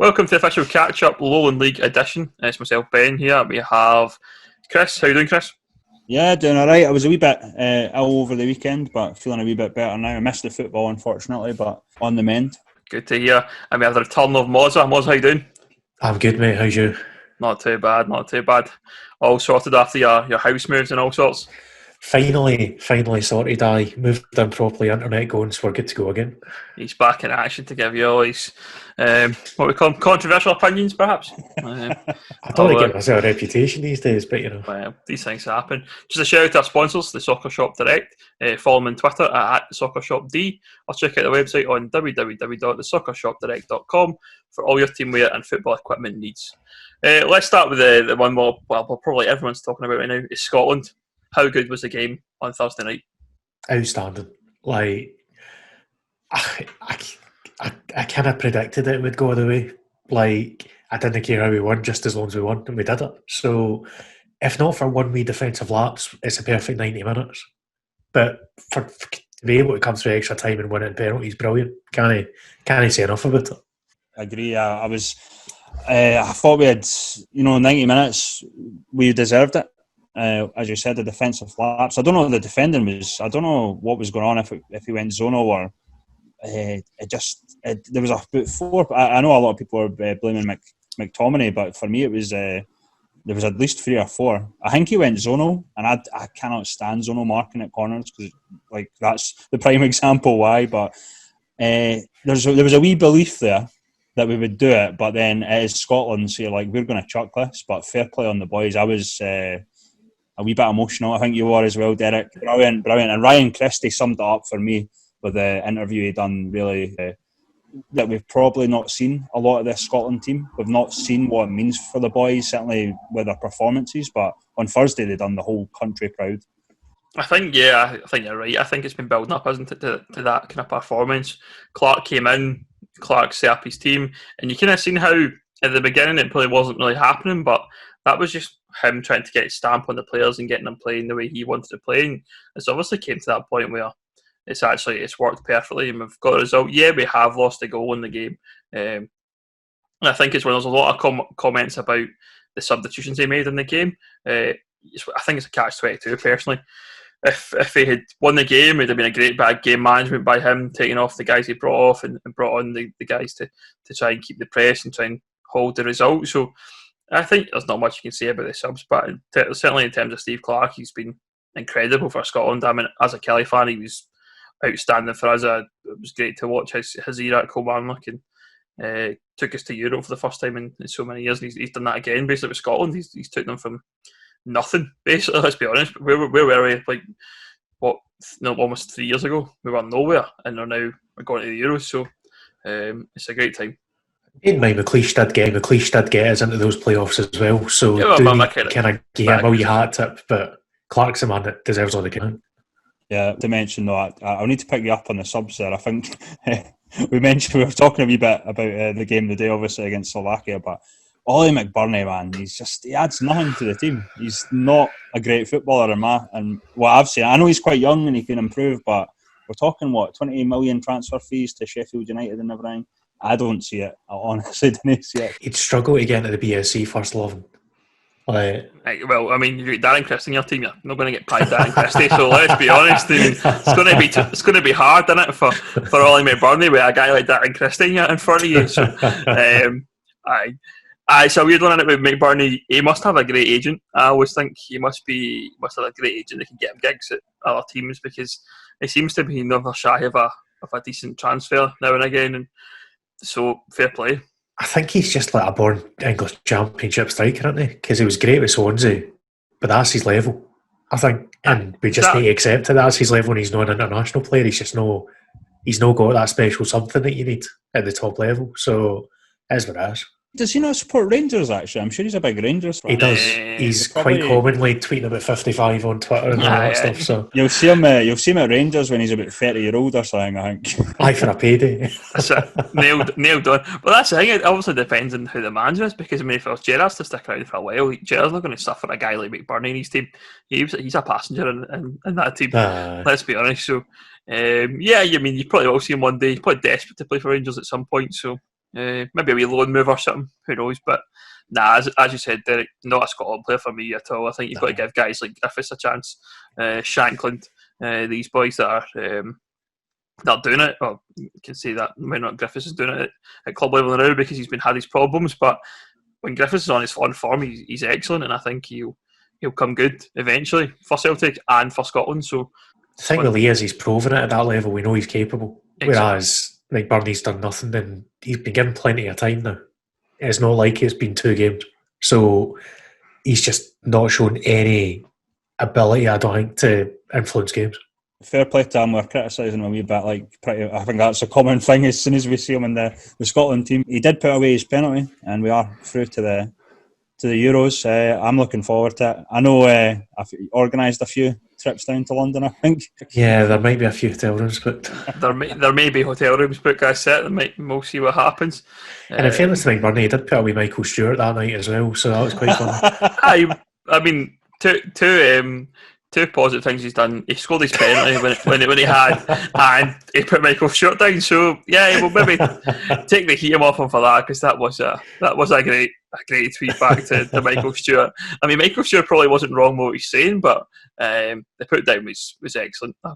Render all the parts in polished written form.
Welcome to the official Catchup Lowland League edition. It's myself, Ben, here. We have Chris. How you doing, Chris? Yeah, doing all right. I was a wee bit ill over the weekend, but feeling a wee bit better now. I missed the football, unfortunately, but on the mend. Good to hear. And we have the return of Mozza. Mozza, how you doing? I'm good, mate. How's you? Not too bad, not too bad. All sorted after your house moves and all sorts? Finally sorted. I moved in properly, internet going, so we're good to go again. He's back in action to give you all his, what we call controversial opinions, perhaps. I don't want to get myself a reputation these days, but you know. Well, these things happen. Just a shout out to our sponsors, the Soccer Shop Direct. Follow them on Twitter at SoccerShopD, or check out the website on www.thesoccershopdirect.com for all your teamwear and football equipment needs. Let's start with the one probably everyone's talking about right now, is Scotland. How good was the game on Thursday night? Outstanding. Like, I kind of predicted it would go the way. Like, I didn't care how we won, just as long as we won, and we did it. So, if not for one wee defensive lapse, it's a perfect 90 minutes. But for to be able to come through extra time and win it in penalties, brilliant. Can't say enough about it. I agree. I thought we had, 90 minutes, we deserved it. As you said, the defensive lapse. I don't know. The defending was. I don't know what was going on. If he went zonal or there was about four. I know a lot of people are blaming McTominay, but for me it was there was at least 3 or 4. I think he went zonal, and I cannot stand zonal marking at corners because that's the prime example why. But there was a wee belief there that we would do it, but then it is Scotland, so we're going to chuck this. But fair play on the boys. I was a wee bit emotional. I think you were as well, Derek. Brilliant. And Ryan Christie summed it up for me with the interview he done, really, that we've probably not seen a lot of this Scotland team. We've not seen what it means for the boys, certainly with their performances, but on Thursday they done the whole country proud. I think you're right. I think it's been building up, hasn't it, to that kind of performance. Clark came in, Clark set up his team, and you kind of seen how at the beginning it probably wasn't really happening, but that was just him trying to get his stamp on the players and getting them playing the way he wanted to play. And it's obviously came to that point where it's worked perfectly and we've got a result. Yeah, we have lost a goal in the game. And I think it's when there's a lot of comments about the substitutions he made in the game. I think it's a catch-22 personally. If he had won the game, it would have been a great bad game management by him, taking off the guys he brought off and brought on the guys to try and keep the press and try and hold the result. So I think there's not much you can say about the subs, but certainly in terms of Steve Clark, he's been incredible for Scotland. I mean, as a Cali fan, he was outstanding for us. It was great to watch his era at Kilmarnock and took us to Europe for the first time in so many years. And he's done that again, basically with Scotland. He's took them from nothing, basically. Let's be honest. Where were we? Almost 3 years ago, we were nowhere, and we're going to the Euros. So it's a great time. In mind, McLeish did get us into those playoffs as well. So kind of give him all your hat tip, but Clark's the man that deserves all the credit. Yeah, to mention though, I'll need to pick you up on the subs there. I think we were talking a wee bit about the game today, obviously against Slovakia, but Ollie McBurney, man, he adds nothing to the team. He's not a great footballer, and what I've seen, I know he's quite young and he can improve, but we're talking 20 million transfer fees to Sheffield United and everything. I don't see it. I honestly don't see it. He'd struggle to get into the BSC first 11. Well, I mean, you've got Darren Christie in your team. You're not going to get past Darren Christie, so let's be honest. I mean, it's going to be hard, isn't it, for Ollie McBurney with a guy like Darren Christie in front of you. So, it's a weird one, isn't it, with McBurney. He must have a great agent. I always think he must have a great agent that can get him gigs at other teams, because he seems to be never shy of a decent transfer now and again. And so, fair play. I think he's just like a born English Championship striker, isn't he? Because he was great with Swansea, but that's his level, I think. And we just need to accept that that's his level, and he's not an international player. He's not got that special something that you need at the top level. So, that's what it is. Does he not support Rangers, actually? I'm sure he's a big Rangers fan. He does. He's quite commonly tweeting about 55 on Twitter and all that stuff. So You'll see him at Rangers when he's about 30 years old or something, I think. Aye, for a payday. That's it. Nailed on. But that's the thing, it obviously depends on who the manager is, because I mean, if it was Gerrard's to stick around for a while, Gerrard's not going to suffer a guy like McBurney in his team. He's a passenger in that team, let's be honest. So, I mean, you probably will see him one day. He's probably desperate to play for Rangers at some point, so Maybe a wee loan move or something. Who knows? But nah, as you said, Derek, not a Scotland player for me at all. I think you've got to give guys like Griffiths a chance, Shankland, these boys that are not doing it. Well, you can say that maybe not Griffiths is doing it at club level now because he's had his problems. But when Griffiths is on his form, he's excellent, and I think he'll come good eventually for Celtic and for Scotland. So the thing with Lee is he's proven it at that level. We know he's capable. Exactly. Whereas McBurney's done nothing, and he's been given plenty of time now. It's not like it's been 2 games. So he's just not shown any ability, I don't think, to influence games. Fair play to him. We're criticising him a wee bit. I think that's a common thing as soon as we see him in the Scotland team. He did put away his penalty, and we are through to the Euros. I'm looking forward to it. I know I've organised a few trips down to London, I think. Yeah, there might be a few hotel rooms booked. there may be hotel rooms booked, I said. We'll see what happens. And in fairness to McBurney, he did put away Michael Stewart that night as well, so that was quite fun. I mean, two positive things he's done. He scored his penalty when he had, and he put Michael Stewart down. So yeah, we'll maybe take the heat off him for that, because that was a great tweet back to Michael Stewart. I mean, Michael Stewart probably wasn't wrong with what he's saying, but the put down was excellent. I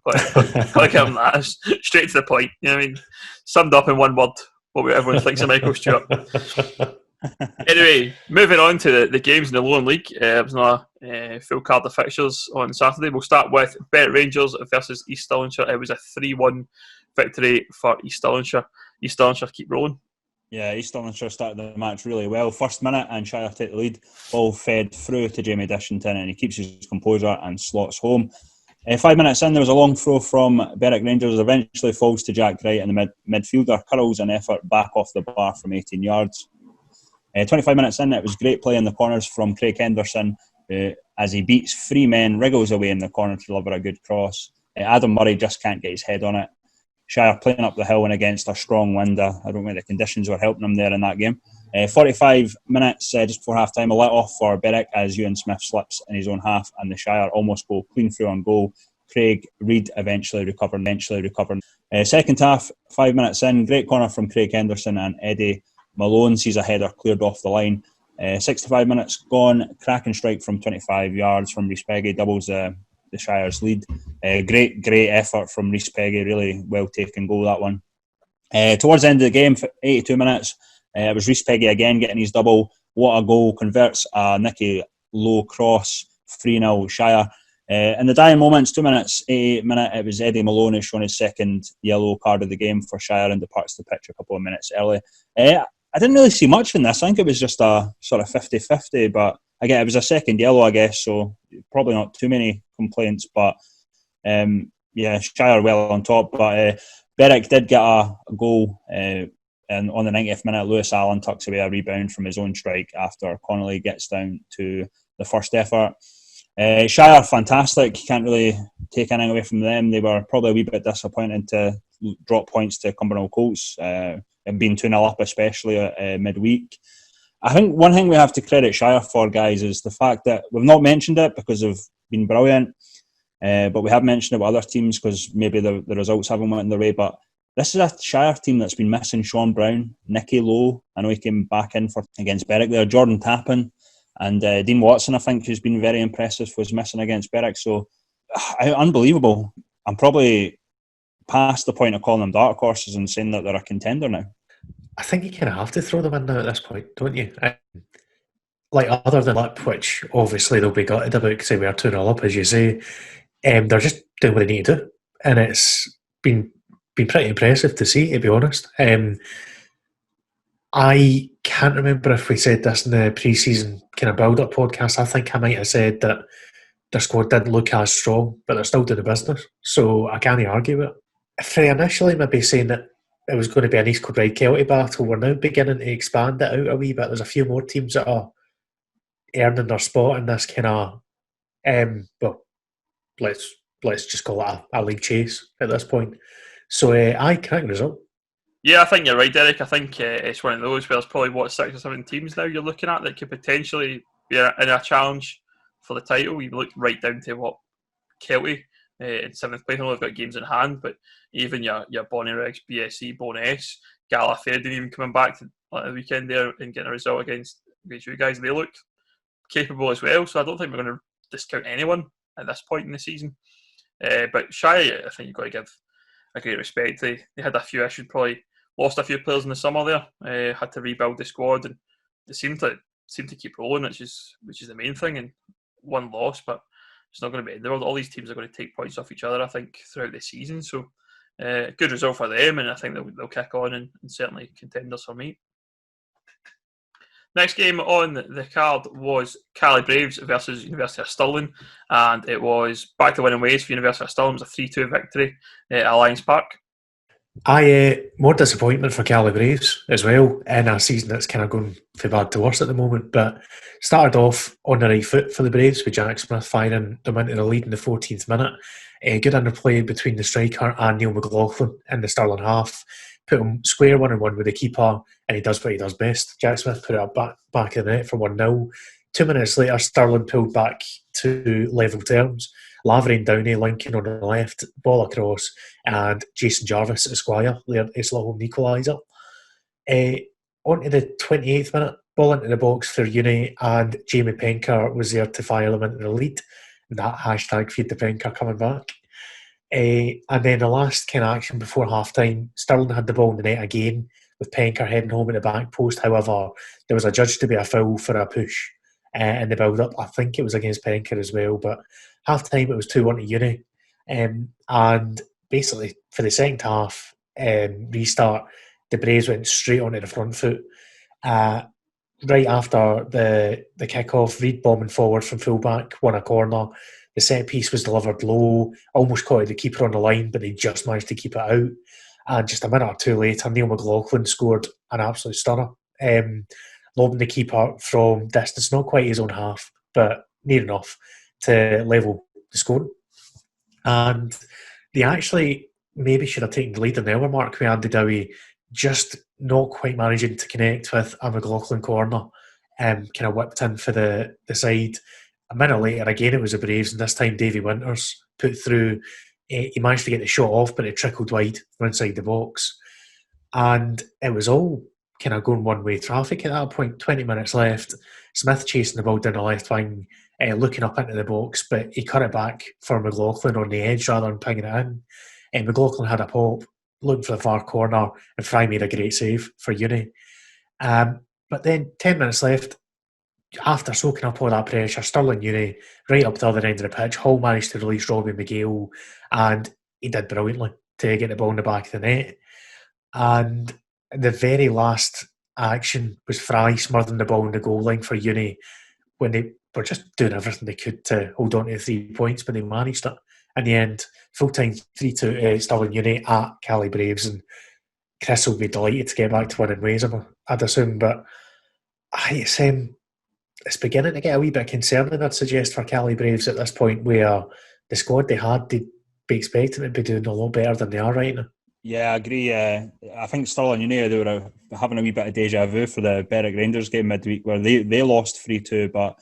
quite give him that. Straight to the point. You know what I mean? Summed up in one word what everyone thinks of Michael Stewart. Anyway, moving on to the games in the Lowland League. It was another full card of fixtures on Saturday. We'll start with Bet Rangers versus East Stirlingshire. It was a 3-1 victory for East Stirlingshire. East Stirlingshire keep rolling. Yeah, East Stirlingshire started the match really well. First minute, and Shire take the lead. Ball fed through to Jamie Dishington, and he keeps his composure and slots home. 5 minutes in, there was a long throw from Berwick Rangers. Eventually falls to Jack Wright, and the midfielder curls an effort back off the bar from 18 yards. 25 minutes in, it was great play in the corners from Craig Henderson as he beats 3 men, wriggles away in the corner to deliver a good cross. Adam Murray just can't get his head on it. Shire playing up the hill and against a strong wind. I don't think the conditions were helping him there in that game. 45 minutes just before half time, a let off for Berwick as Ewan Smith slips in his own half, and the Shire almost go clean through on goal. Craig Reid eventually recovered. Second half, 5 minutes in, great corner from Craig Henderson, and Eddie Malone sees a header cleared off the line. 65 minutes gone, cracking strike from 25 yards from Rhys Peggy doubles the Shire's lead. Great effort from Rhys Peggy, really well taken goal, that one. Towards the end of the game, 82 minutes, it was Rhys Peggy again getting his double. What a goal, converts a Nicky Low cross, 3-0 Shire. In the dying moments, 2 minutes, 88 minute, it was Eddie Malone who's shown his second yellow card of the game for Shire and departs the pitch a couple of minutes early. I didn't really see much in this. I think it was just a sort of 50-50, but again, it was a second yellow, I guess, so probably not too many complaints, but Shire well on top. But Berwick did get a goal, and on the 90th minute, Lewis Allen tucks away a rebound from his own strike after Connolly gets down to the first effort. Shire, fantastic. You can't really take anything away from them. They were probably a wee bit disappointed to drop points to Cumbernauld Colts, and being 2-0 up, especially midweek. I think one thing we have to credit Shire for, guys, is the fact that we've not mentioned it because they've been brilliant, but we have mentioned it with other teams because maybe the results haven't went their way. But this is a Shire team that's been missing Sean Brown, Nicky Lowe. I know he came back in for against Berwick there. Jordan Tappan and Dean Watson, I think, who's been very impressive, was missing against Berwick. So, unbelievable. I'm probably past the point of calling them dark horses and saying that they're a contender now. I think you kind of have to throw them in now at this point, don't you? Like, other than Lip, which obviously they'll be gutted about because we are 2-0 up, as you say, they're just doing what they need to do. And it's been pretty impressive to see, to be honest. I can't remember if we said this in the pre-season kind of build-up podcast. I think I might have said that their squad didn't look as strong, but they're still doing the business. So I can't argue with it. If they initially maybe saying that it was going to be an East Kilbride Kelty battle, we're now beginning to expand it out a wee bit. There's a few more teams that are earning their spot in this kind of, let's just call it a league chase at this point. So cracking result. Yeah, I think you're right, Derek. I think it's one of those where there's probably 6 or 7 teams now you're looking at that could potentially be in a challenge for the title. You look right down to what Kelty in 7th place. I know they've got games in hand, but even your Bonnie-Regs, BSC, Bonus, Galliford, even coming back to the weekend there and getting a result against you guys, they look capable as well. So I don't think we're going to discount anyone at this point in the season. But Shy, I think you've got to give a great respect. They had a few issues, probably lost a few players in the summer there, had to rebuild the squad, and they seem to keep rolling, which is the main thing. And one loss, but it's not going to be in the world. All these teams are going to take points off each other, I think, throughout the season. So good result for them, and I think they'll kick on and certainly contenders for me. Next game on the card was Cali Braves versus University of Stirling, and it was back to winning ways for University of Stirling. It was a 3-2 victory at Alliance Park. More disappointment for Cali Braves as well in a season that's kind of going from bad to worse at the moment. But started off on the right foot for the Braves with Jack Smith firing them into the lead in the 14th minute. Good interplay between the striker and Neil McLaughlin in the Stirling half. Put him square 1-on-1 with the keeper, and he does what he does best. Jack Smith put it up back in the net for 1-0. 2 minutes later, Stirling pulled back to level terms. Lavery Downey linking on the left, ball across, and Jason Jarvis, Esquire, their home equaliser. On to the 28th minute, ball into the box for Uni, and Jamie Penker was there to fire them into the lead. And that hashtag feed the Penker coming back. And then the last kind of action before half-time, Stirling had the ball in the net again, with Penker heading home at the back post. However, there was adjudged to be a foul for a push in the build-up. I think it was against Penker as well, but half-time it was 2-1 to Uni. And basically, for the second half restart, the Braves went straight onto the front foot. Right after the kick-off, Reid bombing forward from full-back, won a corner. The set piece was delivered low, almost caught the keeper on the line, but they just managed to keep it out. And just a minute or two later, Neil McLaughlin scored an absolute stunner, lobbing the keeper from distance, not quite his own half, but near enough to level the score. And they actually maybe should have taken the lead in the hour mark with Andy Dowie, just not quite managing to connect with a McLaughlin corner, kind of whipped in for the side. A minute later, again, it was the Braves, and this time Davy Winters put through. He managed to get the shot off, but it trickled wide from inside the box. And it was all kind of going one-way traffic at that point. 20 minutes left. Smith chasing the ball down the left wing, looking up into the box, but he cut it back for McLaughlin on the edge rather than pinging it in. And McLaughlin had a pop, looking for the far corner, and Fry made a great save for Uni. But then 10 minutes left. After soaking up all that pressure, Stirling Uni, right up to the other end of the pitch, Hull managed to release Robbie McGill, and he did brilliantly to get the ball in the back of the net. And the very last action was Fry smothering the ball in the goal line for Uni when they were just doing everything they could to hold on to 3 points, but they managed it. In the end, full-time 3-2 Stirling Uni at Cali Braves, and Chris will be delighted to get back to winning ways, I'd assume, but it's beginning to get a wee bit concerning, I'd suggest, for Cali Braves at this point, where the squad they had, they'd be expecting to be doing a lot better than they are right now. Yeah, I agree. I think Stirling Uni, they were having a wee bit of deja vu for the Berwick Rangers game midweek where they lost 3-2. But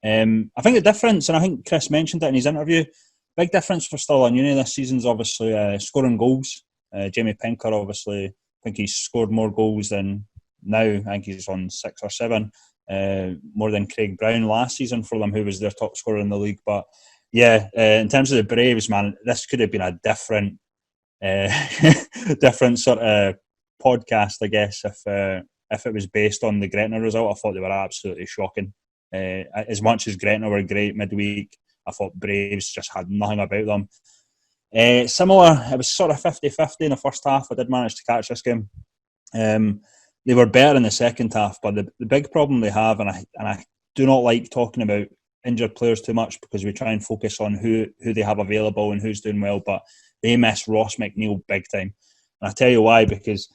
I think the difference, and I think Chris mentioned it in his interview, big difference for Stirling Uni this season is obviously scoring goals. Jamie Penker, obviously, I think he's scored more goals than now. I think he's on 6 or 7. More than Craig Brown last season for them, who was their top scorer in the league. But yeah, in terms of the Braves, man, this could have been a different sort of podcast, I guess, if it was based on the Gretna result. I thought they were absolutely shocking. As much as Gretna were great midweek, I thought Braves just had nothing about them. Similar, it was sort of 50-50 in the first half. I did manage to catch this game. They were better in the second half, but the big problem they have, and I do not like talking about injured players too much because we try and focus on who they have available and who's doing well, but they miss Ross McNeil big time. And I tell you why, because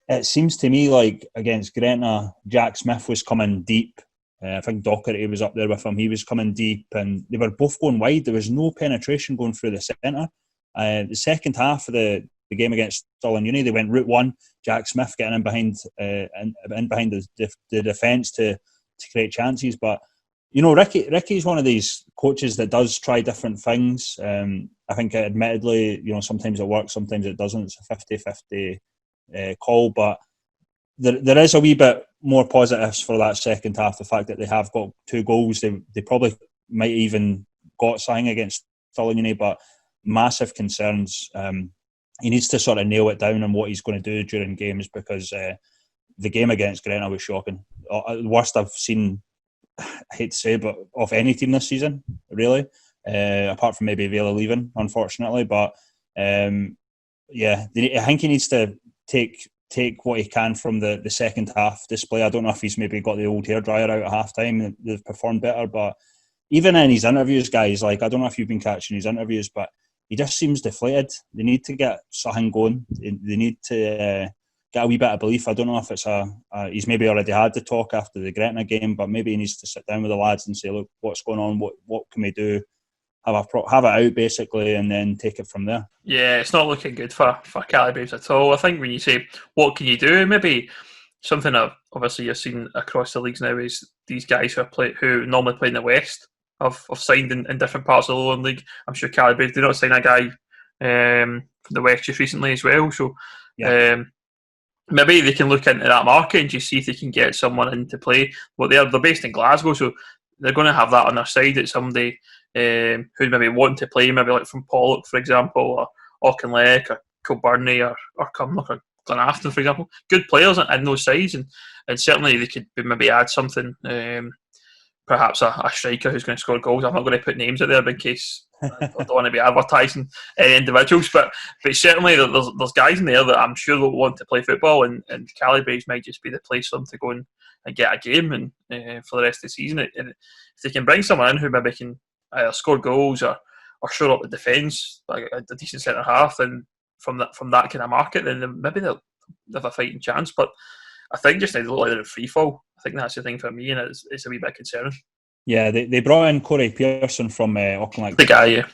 it seems to me like against Gretna, Jack Smith was coming deep. I think Docherty was up there with him. He was coming deep, and they were both going wide. There was no penetration going through the centre. The second half of the game against Stirling Uni, they went route one. Jack Smith getting in behind the defence to create chances. But Ricky's one of these coaches that does try different things. I think, admittedly, sometimes it works, sometimes it doesn't. It's a 50-50 call, but there is a wee bit more positives for that second half. The fact that they have got 2 goals, they probably might even got something against Stalin, but massive concerns. He needs to sort of nail it down on what he's going to do during games, because the game against Gretna was shocking. The worst I've seen, I hate to say, but of any team this season, really, apart from maybe Vela leaving, unfortunately. But I think he needs to take what he can from the second half display. I don't know if he's maybe got the old hairdryer out at half time. They've performed better, but even in his interviews, guys, like, I don't know if you've been catching his interviews, but he just seems deflated. They need to get something going. They need to get a wee bit of belief. I don't know if it's he's maybe already had the talk after the Gretna game, but maybe he needs to sit down with the lads and say, look, what's going on? What can we do? Have it out, basically, and then take it from there. Yeah, it's not looking good for Cali Braves at all. I think when you say, what can you do? Maybe something that obviously you've seen across the leagues now is these guys who normally play in the West have signed in different parts of the Lowland League. I'm sure Cali Braves did not sign a guy from the West just recently as well. So maybe they can look into that market and just see if they can get someone in to play. Well, they're based in Glasgow, so they're going to have that on their side. It's somebody who maybe want to play, maybe like from Pollock, for example, or Auchinleck, or Kilburney, or Cumnock, or Glenafton, for example. Good players in those sides, and certainly they could maybe add something. Perhaps a striker who's going to score goals. I'm not going to put names out there in case I don't want to be advertising any individuals, but certainly there's guys in there that I'm sure will want to play football, and Cali Braves might just be the place for them to go and get a game and for the rest of the season. And if they can bring someone in who maybe can either score goals or shore up the defence, like a decent centre half, then from that kind of market, then maybe they'll have a fighting chance. But I think just now they look like they're in free fall. I think that's the thing for me, and it's a wee bit concerning. Yeah, they brought in Corey Pearson from Auckland. The guy, yeah.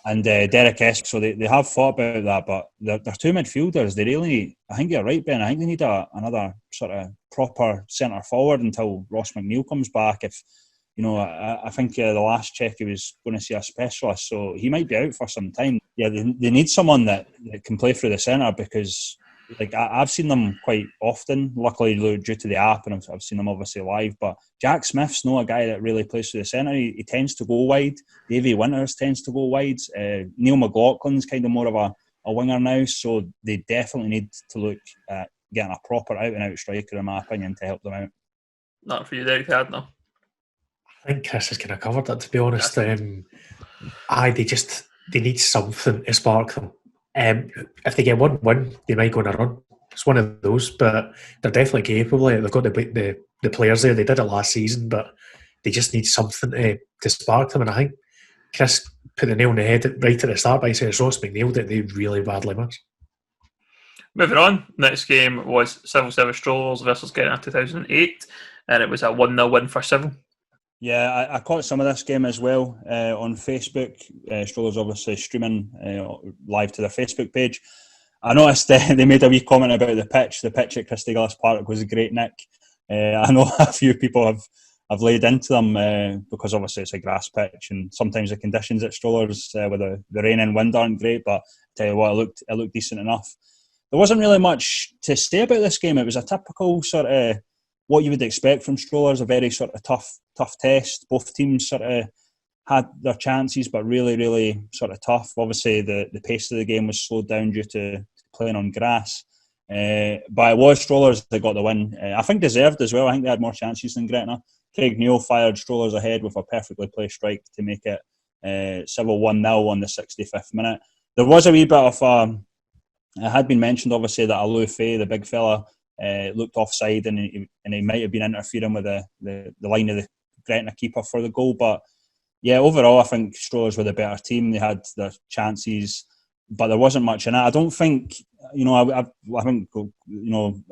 And Derek Esp, so they have thought about that, but they're 2 midfielders. They really, I think you're right, Ben. I think they need another sort of proper centre forward until Ross McNeil comes back. If I think the last check he was going to see a specialist, so he might be out for some time. Yeah, they need someone that can play through the centre, because like I've seen them quite often, luckily due to the app, and I've seen them obviously live. But Jack Smith's not a guy that really plays through the centre. He tends to go wide. Davy Winters tends to go wide. Neil McLaughlin's kind of more of a winger now, so they definitely need to look at getting a proper out-and-out striker, in my opinion, to help them out. Not for you, Derek, had no. I think Chris has kind of covered that, to be honest. They need something to spark them. If they get one win, they might go on a run. It's one of those, but they're definitely capable. They've got the players there. They did it last season, but they just need something to spark them. And I think Chris put the nail on the head right at the start by saying Ross McNeil that they really badly missed. Moving on, next game was Civil Service Strollers versus Gretna 2008, and it was a 1-0 win for Civil. Yeah, I caught some of this game as well on Facebook. Strollers obviously streaming live to their Facebook page. I noticed they made a wee comment about the pitch. The pitch at Christy Gillis Park was a great nick. I know a few people have laid into them because obviously it's a grass pitch, and sometimes the conditions at Strollers with the rain and wind aren't great, but I tell you what, it looked decent enough. There wasn't really much to say about this game. It was a typical sort of what you would expect from Strollers, a very sort of tough test. Both teams sort of had their chances, but really, really sort of tough. Obviously, the pace of the game was slowed down due to playing on grass. But it was Strollers that got the win. I think deserved as well. I think they had more chances than Gretna. Craig Newell fired Strollers ahead with a perfectly placed strike to make it Civil 1-0 on the 65th minute. There was a wee bit of it had been mentioned, obviously, that Alou Faye, the big fella, looked offside, and he might have been interfering with the line of the Gretna keeper for the goal. But yeah, overall, I think Strollers were the better team. They had their chances, but there wasn't much in it. I don't think, I think,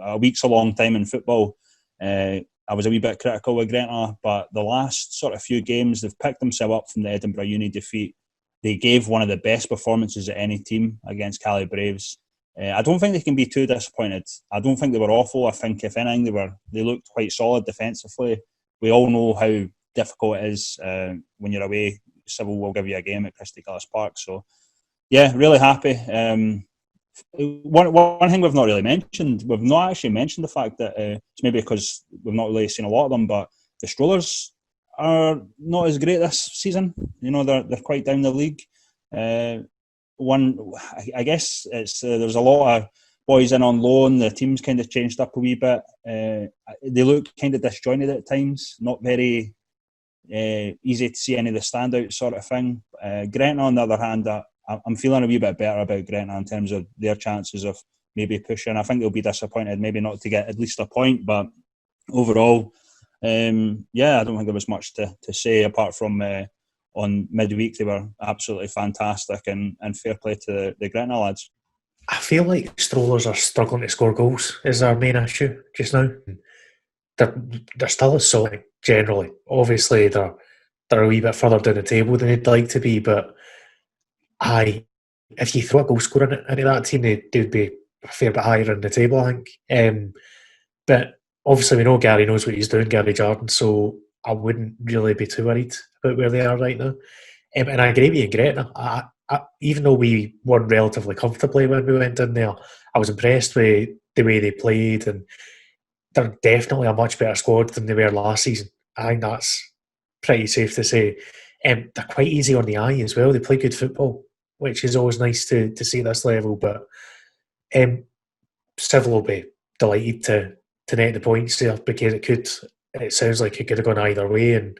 a week's a long time in football. I was a wee bit critical with Gretna, but the last sort of few games, they've picked themselves up from the Edinburgh Uni defeat. They gave one of the best performances of any team against Cali Braves. I don't think they can be too disappointed. I don't think they were awful. I think, if anything, they looked quite solid defensively. We all know how difficult it is when you're away. Civil will give you a game at Christie Gillis Park. So, yeah, really happy. One thing we've not really mentioned, we've not actually mentioned the fact that it's maybe because we've not really seen a lot of them, but the Strollers are not as great this season. You know, they're quite down the league. I guess it's there's a lot of boys in on loan. The team's kind of changed up a wee bit. They look kind of disjointed at times, not very easy to see any of the standouts sort of thing. Gretna, on the other hand, I'm feeling a wee bit better about Gretna in terms of their chances of maybe pushing. I think they'll be disappointed maybe not to get at least a point, but overall, I don't think there was much to say apart from on midweek they were absolutely fantastic, and fair play to the Gretna lads. I feel like Strollers are struggling to score goals is our main issue just now. They're still solid generally. Obviously, they're a wee bit further down the table than they'd like to be, but if you throw a goal scorer into that team, they'd be a fair bit higher in the table, I think. But obviously, we know Gary knows what he's doing, Gary Jordan, so I wouldn't really be too worried about where they are right now. And I agree with you, Gretna. Even though we won relatively comfortably when we went in there, I was impressed with the way they played, and they're definitely a much better squad than they were last season. I think that's pretty safe to say. They're quite easy on the eye as well. They play good football, which is always nice to see at this level. But Civil will be delighted to net the points there, because it sounds like it could have gone either way, and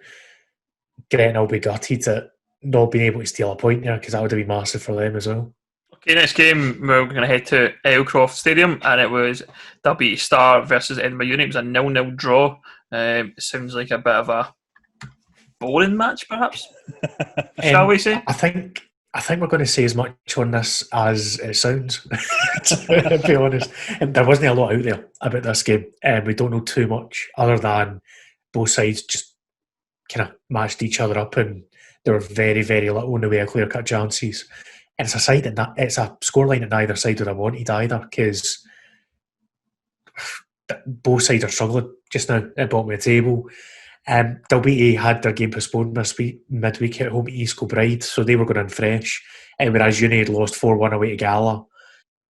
Gretna will be gutted at not being able to steal a point there, because that would have been massive for them as well. Okay, next game we're going to head to Elcroft Stadium, and it was WT Star versus Edinburgh Uni. It was a 0-0 draw. It sounds like a bit of a boring match, perhaps. Shall we say? I think we're going to say as much on this as it sounds. To be honest, there wasn't a lot out there about this game. We don't know too much other than both sides just kind of matched each other up, and there were very, very little in the way of clear-cut chances. And it's a scoreline that neither side would have wanted either, because both sides are struggling just now at the bottom of the table. Dalbeattie had their game postponed this week, midweek at home to East Kilbride, so they were going in fresh. Whereas Uni had lost 4-1 away to Gala.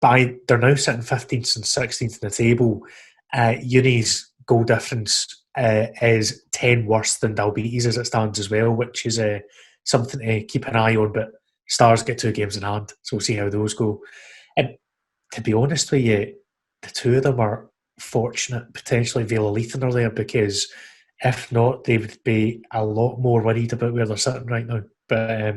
But they're now sitting 15th and 16th in the table. Uni's goal difference is 10 worse than Dalbeattie's as it stands as well, which is something to keep an eye on. But Stars get 2 games in hand, so we'll see how those go. And to be honest with you, the two of them are fortunate potentially Vale Leithen are there, because if not, they would be a lot more worried about where they're sitting right now. But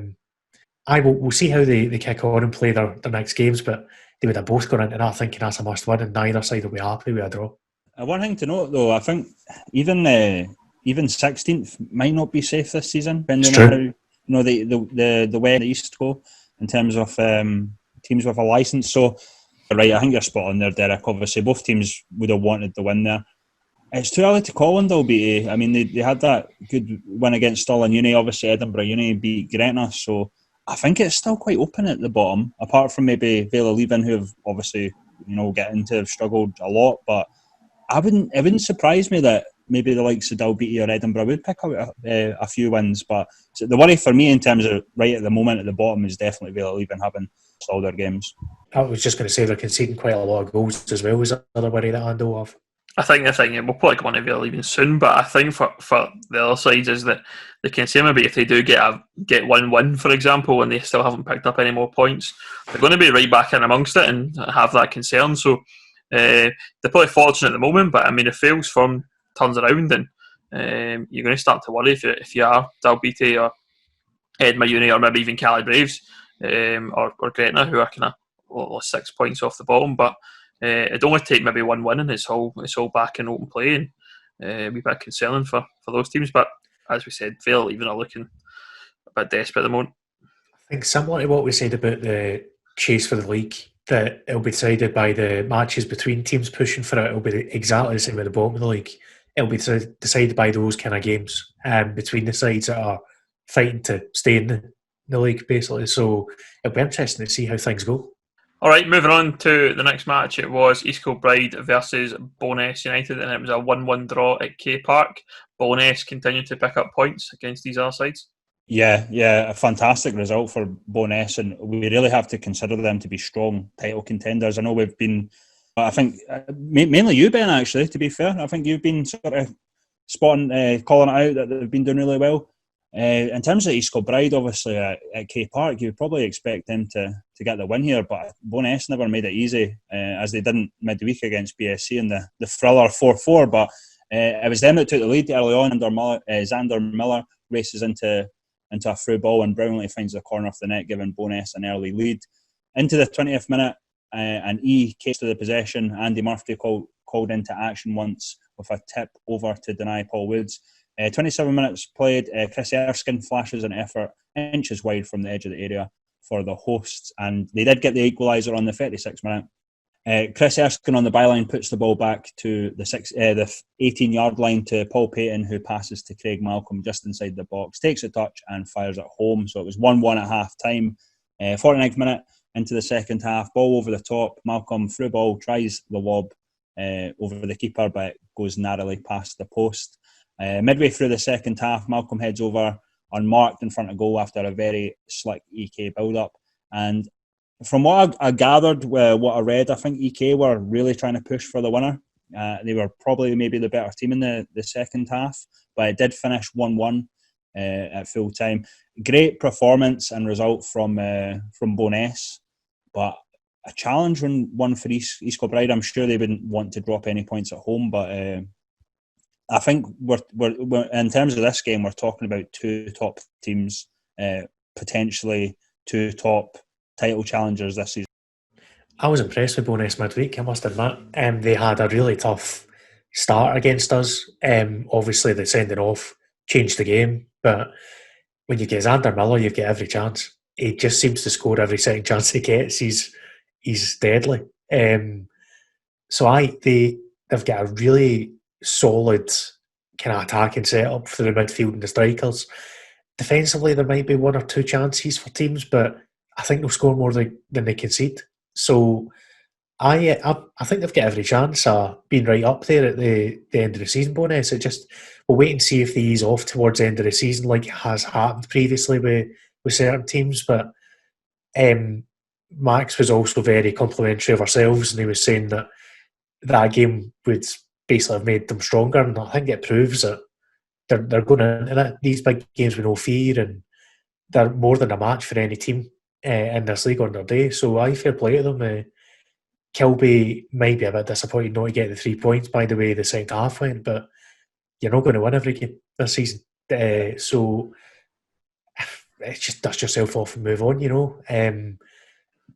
we'll see how they kick on and play their next games, but they would have both gone into that thinking that's a must win, and neither side will be happy with a draw. One thing to note though, I think even 16th might not be safe this season, depending on how the way the East go in terms of teams with a licence. So right, I think you're spot on there, Derek. Obviously both teams would have wanted the win there. It's too early to call on Dalbeattie. I mean, they had that good win against Stalin Uni. Obviously Edinburgh Uni beat Gretna, so I think it's still quite open at the bottom, apart from maybe Vale Leithen, who have obviously, have struggled a lot. But it wouldn't surprise me that maybe the likes of Dalbeattie or Edinburgh would pick up a few wins. But the worry for me in terms of right at the moment at the bottom is definitely Vale Leithen having all their games. I was just going to say they're conceding quite a lot of goals as well. Is another worry that I know of. I think we'll probably come on to Vale Leithen soon, but I think for the other sides is that the concern maybe if they do get one win, for example, and they still haven't picked up any more points, they're going to be right back in amongst it and have that concern. So they're probably fortunate at the moment, but I mean, if Vale's form turns around, then you're going to start to worry if you are Dalbeattie or Edinburgh Uni or maybe even Cali Braves or Gretna, who are kind of 6 points off the bottom, but. It'd only take maybe one win and it's all back in open play, and a wee bit concerning for those teams. But as we said, Vale even are looking a bit desperate at the moment. I think similar to what we said about the chase for the league, that it'll be decided by the matches between teams pushing for it. It'll be exactly the same at the bottom of the league. It'll be decided by those kind of games between the sides that are fighting to stay in the league, basically. So it'll be interesting to see how things go. All right, moving on to the next match. It was East Kilbride versus Bo'ness United, and it was a 1-1 draw at K Park. Bo'ness continued to pick up points against these other sides. Yeah, a fantastic result for Bo'ness, and we really have to consider them to be strong title contenders. I know we've been, I think, mainly you, Ben, actually, to be fair. I think you've been sort of calling it out that they've been doing really well. In terms of East Kilbride, obviously, at K Park, you would probably expect them to get the win here, but Bo'ness never made it easy, as they didn't midweek against BSC in the thriller 4-4, but it was them that took the lead early on. Xander Miller races into a through ball and brilliantly finds the corner of the net, giving Bo'ness an early lead. Into the 20th minute, and case to the possession. Andy Murphy called into action once with a tip over to deny Paul Woods. 27 minutes played, Chris Erskine flashes an effort inches wide from the edge of the area for the hosts, and they did get the equaliser on the 36th minute. Chris Erskine on the byline puts the ball back to the 18-yard line to Paul Payton, who passes to Craig Malcolm just inside the box, takes a touch and fires it home. So it was 1-1 at half-time. 49th minute into the second half, ball over the top. Malcolm through ball, tries the lob over the keeper, but it goes narrowly past the post. Midway through the second half, Malcolm heads over unmarked in front of goal after a very slick EK build-up. And from what I gathered, what I read, I think EK were really trying to push for the winner. They were probably maybe the better team in the second half, but it did finish 1-1 at full time. Great performance and result from Bo'ness, but a challenge one for East Kilbride. I'm sure they wouldn't want to drop any points at home, but I think we're in terms of this game, we're talking about two top teams, potentially two top title challengers this season. I was impressed with Bo'ness midweek, I must admit. They had a really tough start against us. Obviously, the sending off changed the game, but when you get Xander Miller, you've got every chance. He just seems to score every second chance he gets. He's deadly. So they've got a really solid kind of attacking setup for the midfield and the strikers. Defensively, there might be one or two chances for teams, but I think they'll score more than they concede. So I think they've got every chance of being right up there at the end of the season. Bo'ness, we'll wait and see if they ease off towards the end of the season, like has happened previously with certain teams. But Max was also very complimentary of ourselves, and he was saying that game would basically have made them stronger, and I think it proves that they're going into it. These big games with no fear, and they're more than a match for any team in this league on their day. So I fair play to them. Kilby might be a bit disappointed not to get the 3 points by the way the second half went, but you're not going to win every game this season. So it's just dust yourself off and move on, you know.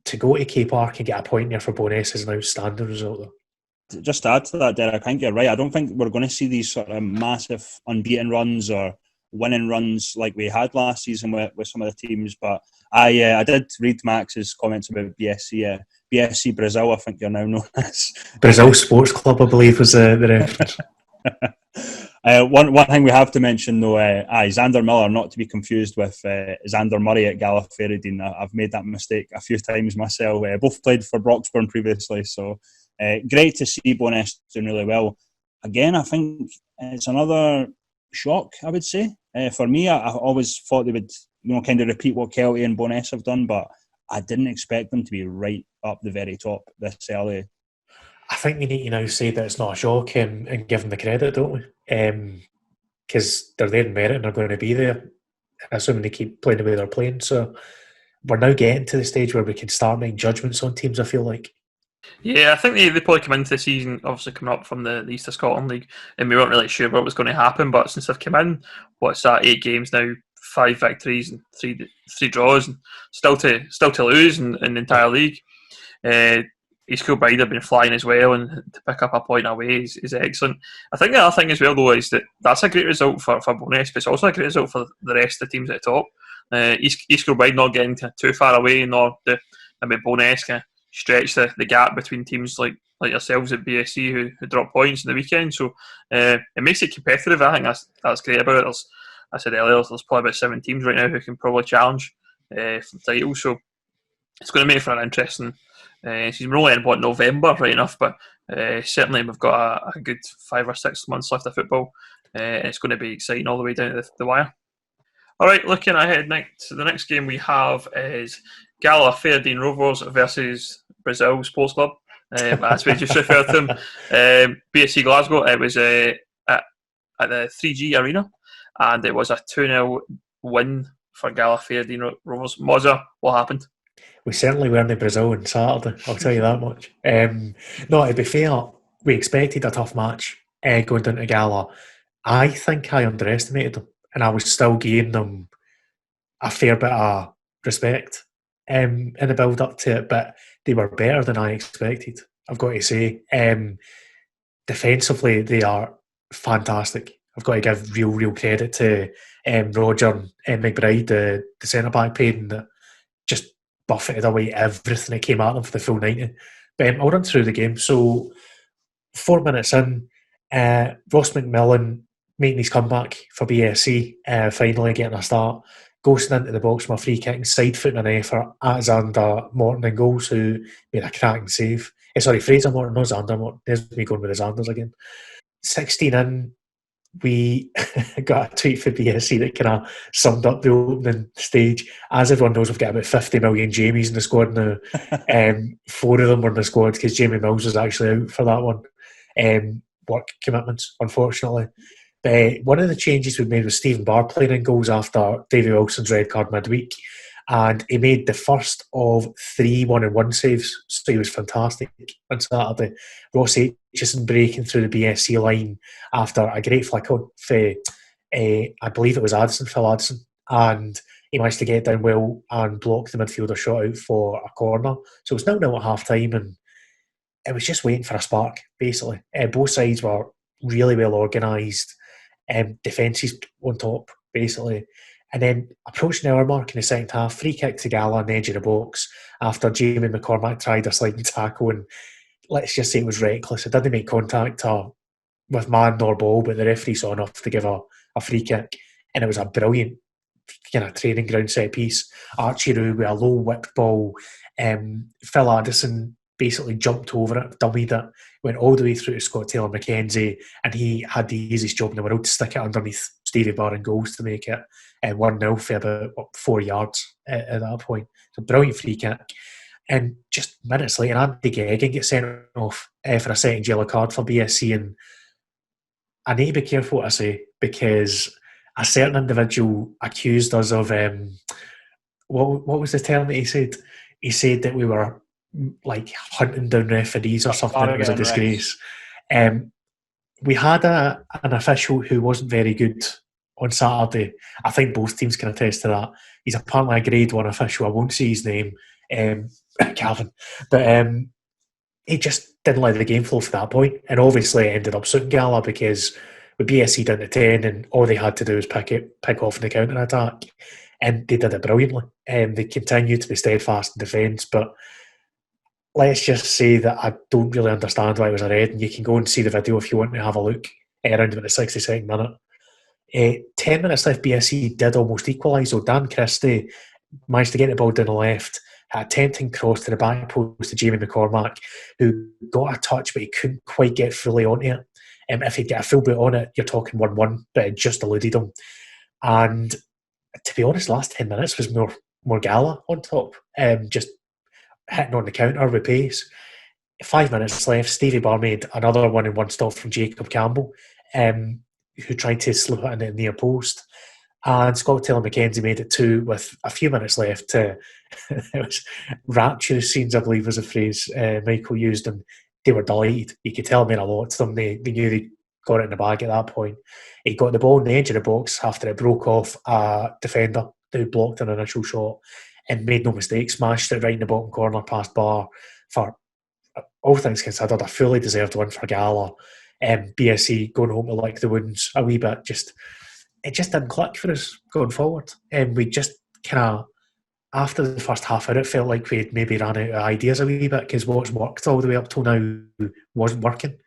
To go to K Park and get a point there for Bo'ness is an outstanding result, though. Just to add to that, Derek, I think you're right. I don't think we're going to see these sort of massive unbeaten runs or winning runs like we had last season with some of the teams. But I did read Max's comments about BSC. BSC Brazil, I think you're now known as. Brazil Sports Club, I believe, was the reference. One thing we have to mention, though, Xander Miller, not to be confused with Xander Murray at Gallifreydine. I've made that mistake a few times myself. Both played for Broxburn previously, so great to see Bo'ness doing really well. Again, I think it's another shock, I would say. For me, I always thought they would, kind of repeat what Kelty and Bo'ness have done, but I didn't expect them to be right up the very top this early. I think we need to now say that it's not a shock and give them the credit, don't we? Because they're there in merit and they're going to be there, assuming they keep playing the way they're playing. So we're now getting to the stage where we can start making judgments on teams, I feel like. Yeah, I think they probably come into the season, obviously coming up from the East of Scotland League, and we weren't really sure what was going to happen. But since they've come in, what's that, 8 games now, 5 victories and 3 draws, and still to lose in the entire league. East Kilbride have been flying as well, and to pick up a point away is excellent. I think the other thing as well, though, is that's a great result for Bo'ness, but it's also a great result for the rest of the teams at the top. East Kilbride not getting too far away, nor Bo'ness kind of stretch the gap between teams like yourselves at BSC who drop points in the weekend. So it makes it competitive. I think that's great about it. I said earlier, there's probably about 7 teams right now who can probably challenge for the title. So it's going to make for an interesting She's only in November, right enough, but certainly we've got a good 5 or 6 months left of football. It's going to be exciting all the way down to the wire. All right, looking ahead next. The next game we have is Gala Fairdine Rovers versus Brazil Sports Club, as we just referred to them. BSC Glasgow. It was at the 3G Arena, and it was a 2-0 win for Gala Fairdine Rovers. Mozza, what happened? We certainly weren't in Brazil on Saturday, I'll tell you that much. No, to be fair, we expected a tough match going down to Gala. I think I underestimated them, and I was still giving them a fair bit of respect in the build up to it, but they were better than I expected, I've got to say. Defensively, they are fantastic. I've got to give real credit to Roger McBride, the centre back pairing, that just buffeted away everything that came at them for the full 90. But I'll run through the game. So 4 minutes in, Ross McMillan making his comeback for BSC, finally getting a start, ghosting into the box from a free kick and side-footing an effort at Xander Morton and goals, who made a cracking save. Fraser Morton, not Xander Morton. There's me going with the Xanders again. 16 in, we got a tweet for BSC that kind of summed up the opening stage. As everyone knows, we've got about 50 million Jamies in the squad now. 4 of them were in the squad because Jamie Mills was actually out for that one. Work commitments, unfortunately. But one of the changes we made was Stephen Barr playing in goals after Davy Wilson's red card midweek. And he made the first of 3 1-on-1 saves, so he was fantastic on Saturday. Ross Aitchison breaking through the BSC line after a great flick on for, I believe it was Phil Addison, and he managed to get down well and block the midfielder shot out for a corner. So it was 0-0 at half time, and it was just waiting for a spark, basically. Both sides were really well organised, defences on top, basically. And then approaching the hour mark in the second half, free kick to Gala on the edge of the box after Jamie McCormack tried a sliding tackle, and let's just say it was reckless. It didn't make contact with man nor ball, but the referee saw enough to give a free kick, and it was a brilliant kind of training ground set piece. Archie Roux with a low whipped ball. Phil Addison basically jumped over it, dummied it, went all the way through to Scott Taylor McKenzie, and he had the easiest job in the world to stick it underneath Stevie Barr and goals to make it 1-0 for about 4 yards at that point. So brilliant free kick. And just minutes later, Andy Geoghegan gets sent off for a second yellow card for BSC, and I need to be careful what I say, because a certain individual accused us of what was the term that he said? He said that we were like hunting down referees or something. It was a disgrace. We had an official who wasn't very good on Saturday. I think both teams can attest to that. He's apparently a grade 1 official. I won't say his name, Calvin, but he just didn't let the game flow for that point, and obviously it ended up suiting Gala, because with BSC down to 10, and all they had to do was pick off in the counter attack, and they did it brilliantly. They continued to be steadfast in defence, but let's just say that I don't really understand why it was a red, and you can go and see the video if you want to have a look around about the 62nd minute. 10 minutes left, BSC did almost equalise, so Dan Christie managed to get the ball down the left, had a tempting cross to the back post to Jamie McCormack, who got a touch but he couldn't quite get fully onto it. If he'd get a full boot on it, you're talking 1-1, but it just eluded him. And to be honest, the last 10 minutes was more Gala on top, just hitting on the counter with pace. 5 minutes left, Stevie Barr made another 1-on-1 stop from Jacob Campbell, who tried to slip it in the near post. And Scott Taylor McKenzie made it 2 with a few minutes left. It was rapturous scenes, I believe was the phrase Michael used, and they were delighted. You could tell it meant a lot to them. They knew they got it in the bag at that point. He got the ball on the edge of the box after it broke off a defender who blocked an initial shot, and made no mistake, smashed it right in the bottom corner past Barr for, all things considered, a fully deserved win for Gala. BSC going home to lick the wounds a wee bit. It just didn't click for us going forward. And we just kind of, after the first half hour, it felt like we'd maybe ran out of ideas a wee bit, because what's worked all the way up till now wasn't working.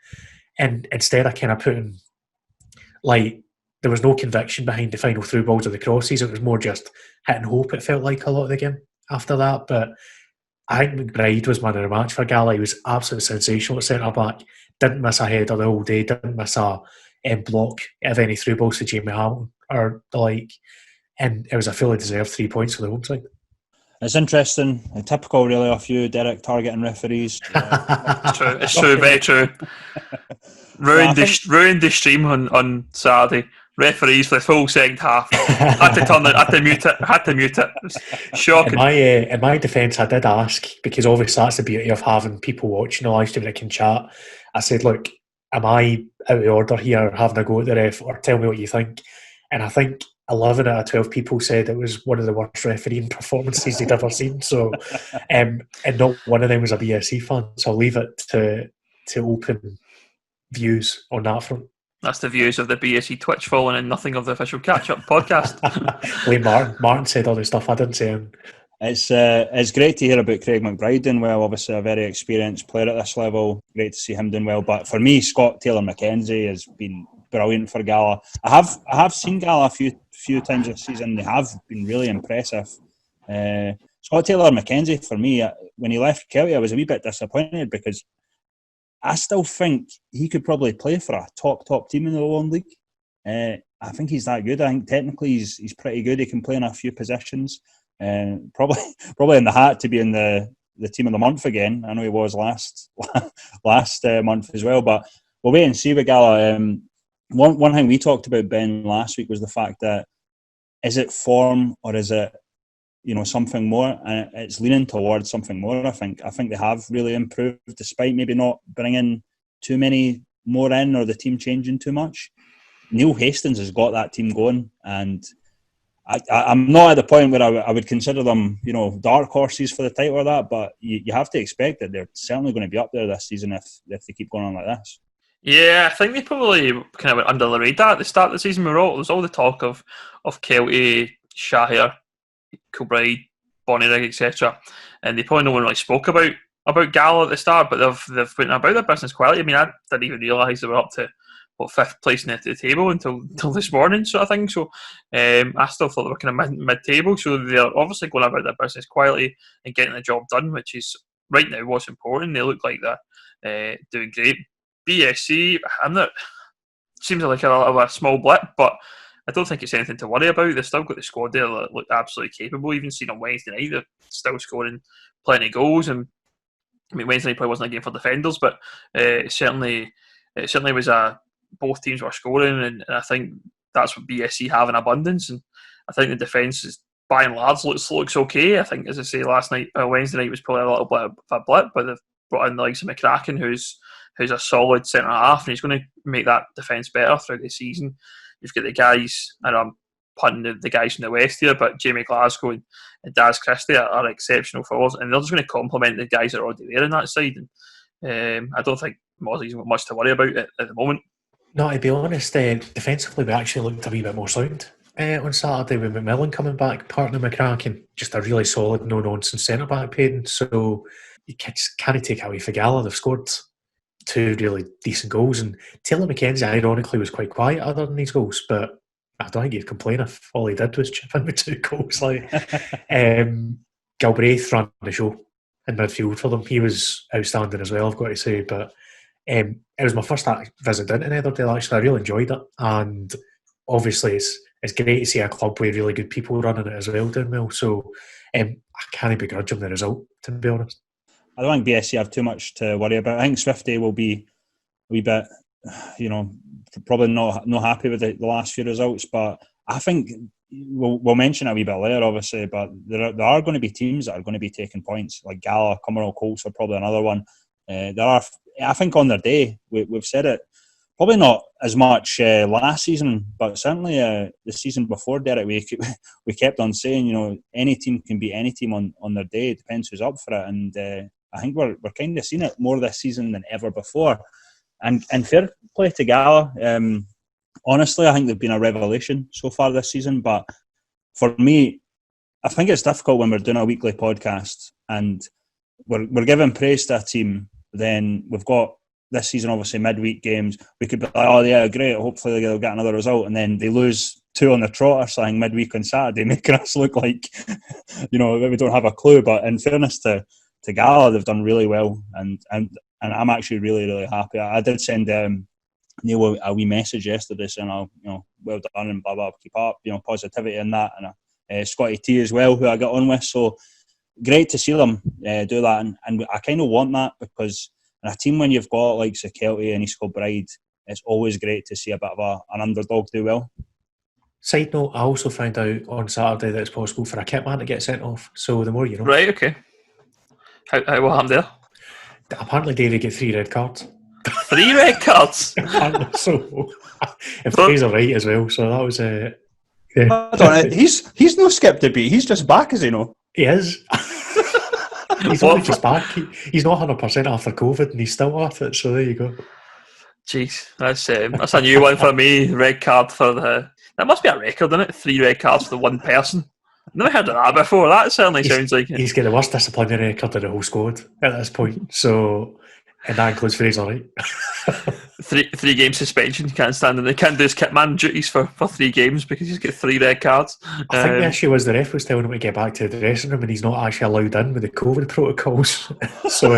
And instead I kind of put in, like, there was no conviction behind the final through balls or the crosses. It was more just hit and hope, it felt like, a lot of the game after that. But I think McBride was man of the match for Gala. He was absolutely sensational at centre back. Didn't miss a header the whole day. Didn't miss a block of any through balls to Jamie Hamilton or the like. And it was a fully deserved 3 points for the home side. It's interesting. Typical, really, of you, Derek, targeting referees. It's true. It's true. Very true. Ruined the stream on Saturday. Referees for the full second half. Had to turn it. Had to mute it. It was shocking. In my defence, I did ask, because obviously that's the beauty of having people watching the live stream that can chat. I said, look, am I out of order here, having a go at the ref, or tell me what you think? And I think 11 out of 12 people said it was one of the worst refereeing performances they'd ever seen. So, and not one of them was a BSC fan. So I'll leave it to open views on that front. That's the views of the BSC Twitch following and nothing of the official Catchup podcast. Lee Martin said all the stuff I didn't say. It's great to hear about Craig McBride doing well. Obviously, a very experienced player at this level. Great to see him doing well. But for me, Scott Taylor-Mackenzie has been brilliant for Gala. I have seen Gala a few times this season. They have been really impressive. Scott Taylor-Mackenzie, for me, when he left Kelty, I was a wee bit disappointed because I still think he could probably play for a top team in the Lowland League. I think he's that good. I think technically he's pretty good. He can play in a few positions. Probably in the hat to be in the team of the month again. I know he was last month as well. But we'll wait and see with Gala. One thing we talked about, Ben, last week was the fact that is it form or is it something more? And it's leaning towards something more. I think they have really improved, despite maybe not bringing too many more in or the team changing too much. Neil Hastings has got that team going, and I'm not at the point where I would consider them, dark horses for the title or that. But you have to expect that they're certainly going to be up there this season if they keep going on like this. Yeah, I think they probably kind of went under the radar at the start of the season. There was all the talk of Kelty, Shahir, Kilbride, Bonnyrigg, etc. And they probably no one really spoke about Gala at the start, but they've went about their business quietly. I mean, I didn't even realise they were up to fifth place in the table until this morning, sort of thing. So I still thought they were kind of mid-table. So they're obviously going about their business quietly and getting the job done, which is right now what's important. They look like they're doing great. BSC, seems like a small blip, but I don't think it's anything to worry about. They've still got the squad there that look absolutely capable. Even seen on Wednesday night, they're still scoring plenty of goals. And I mean, Wednesday night probably wasn't a game for defenders, but it certainly was both teams were scoring, and I think that's what BSC have in abundance. And I think the defence is by and large looks okay. I think, as I say, Wednesday night was probably a little bit of a blip, but they've brought in the likes of McCracken, who's a solid centre half, and he's going to make that defence better throughout the season. You've got the guys, and I'm punting the guys from the West here, but Jamie Glasgow and Daz Christie are exceptional forwards, and they're just going to complement the guys that are already there on that side. And I don't think Mosley's got much to worry about at the moment. No, to be honest, defensively we actually looked a wee bit more sound on Saturday with McMillan coming back, partner McCracken, just a really solid, no-nonsense centre-back pairing. So you can't take away for Gala. They've scored 2 really decent goals, and Taylor Mackenzie ironically was quite quiet other than these goals, but I don't think he'd complain if all he did was chip in with 2 goals. Galbraith ran the show in midfield for them. He was outstanding as well, I've got to say. But it was my first visit into Netherden. Actually, I really enjoyed it, and obviously it's great to see a club with really good people running it as well, doing well. So I can't begrudge them the result, to be honest. I don't think BSC have too much to worry about. I think Swifty will be a wee bit, probably not happy with the last few results. But I think we'll mention it a wee bit later, obviously. But there are going to be teams that are going to be taking points, like Gala, Cumbernauld Colts are probably another one. There are, I think, on their day. We've said it. Probably not as much last season, but certainly the season before, Derek, we kept on saying, any team can beat any team on their day. It depends who's up for it. And I think we're kind of seeing it more this season than ever before. And fair play to Gala. Honestly, I think they've been a revelation so far this season. But for me, I think it's difficult when we're doing a weekly podcast and we're giving praise to a team. Then we've got this season, obviously, midweek games. We could be like, oh, yeah, great, hopefully they'll get another result. And then they lose 2 on the trot or something midweek on Saturday, making us look like, we don't have a clue. But in fairness to Gala, they've done really well, and I'm actually really, really happy. I did send Neil a wee message yesterday saying, well done and blah blah, keep up, positivity in that, and Scotty T as well, who I got on with. So great to see them do that, and I kind of want that, because in a team when you've got like Kelty and East Kilbride, it's always great to see a bit of an underdog do well. Side note, I also found out on Saturday that it's possible for a kit man to get sent off. So the more you know. Right, okay. What happened there? Apparently Davey get 3 red cards. 3 red cards? Apparently so. If Fraser right as well, so that was... Yeah. He's no skipped a beat, he's just back, is he no? He is. He's only just back. He's not 100% after COVID, and he's still at it, so there you go. Jeez, that's a new one for me. Red card for the... That must be a record, isn't it? 3 red cards for the one person. I've never heard of that before. That certainly sounds like it. He's got the worst disciplinary record of the whole squad at this point. So, and that includes Fraser, right? 3 game suspension. He can't stand, and they can't do his kitman duties for 3 games because he's got 3 red cards. I think the issue was the ref was telling him to get back to the dressing room, and he's not actually allowed in with the COVID protocols. So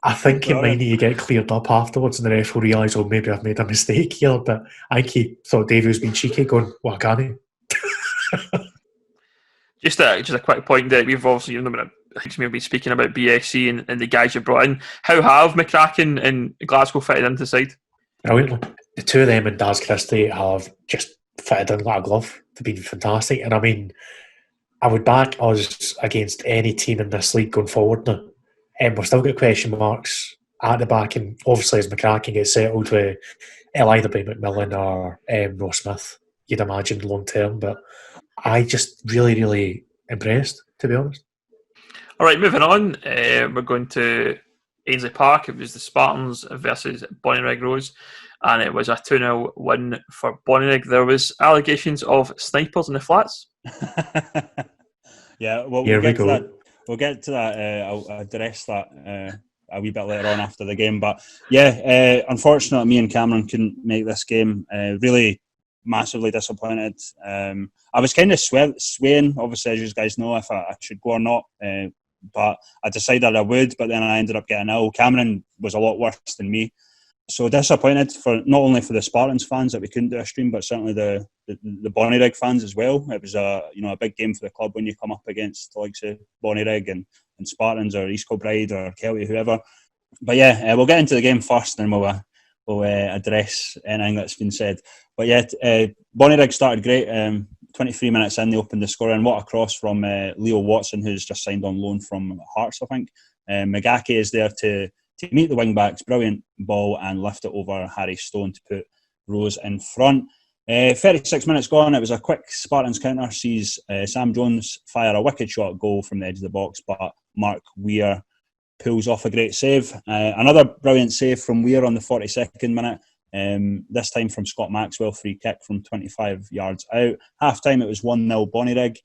I think he might need to get cleared up afterwards, and the ref will realise, oh, maybe I've made a mistake here. But I think he thought Davey was being cheeky, going, "What can he?" Just a quick point there. We've obviously, we'll be speaking about BSC and the guys you brought in. How have McCracken and Glasgow fitted into the side? Brilliantly. The two of them and Daz Christie have just fitted in like a glove. They've been fantastic. And I mean, I would back us against any team in this league going forward now. And we've still got question marks at the back. And obviously, as McCracken gets settled, it'll either be McMillan or Ross Smith, you'd imagine, long term. But I just really, really impressed, to be honest. All right, moving on. We're going to Ainsley Park. It was the Spartans versus Bonnyrigg Rose, and it was a 2-0 win for Bonnyrigg. There was allegations of snipers in the flats. Yeah, well, Here we go. We'll get to that. I'll address that a wee bit later on after the game. But yeah, unfortunately, me and Cameron couldn't make this game. Really massively disappointed. I was kind of swaying, obviously, as you guys know, if I should go or not. But I decided I would, but then I ended up getting ill. Cameron was a lot worse than me. So disappointed for not only for the Spartans fans that we couldn't do a stream, but certainly the Bonnyrigg fans as well. It was a big game for the club when you come up against the likes of Bonnyrigg and Spartans or East Kilbride or Kelty, whoever. But yeah, we'll get into the game first, and we'll address anything that's been said. But yeah, Bonnyrigg started great. 23 minutes in, they opened the score, and what a cross from Leo Watson, who's just signed on loan from Hearts, I think. Magaki is there to meet the wing-backs, brilliant ball, and lift it over Harry Stone to put Rose in front. 36 minutes gone, it was a quick Spartans counter, sees Sam Jones fire a wicked shot goal from the edge of the box, but Mark Weir pulls off a great save. Another brilliant save from Weir on the 42nd minute, this time from Scott Maxwell, free kick from 25 yards out. Half time it was 1-0 Bonnyrigg.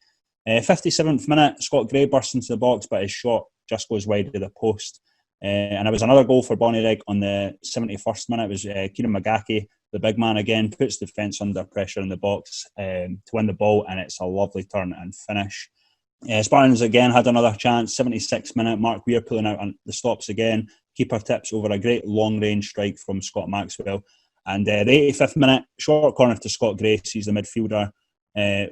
57th minute, Scott Gray bursts into the box, but his shot just goes wide of the post. And it was another goal for Bonnyrigg on the 71st minute. It was Kieran Magaki, the big man again, puts the defence under pressure in the box to win the ball, and it's a lovely turn and finish. Spartans again had another chance, 76th minute, Mark Weir pulling out on the stops again. Keeper tips over a great long-range strike from Scott Maxwell. And the 85th minute, short corner to Scott Gray, sees the midfielder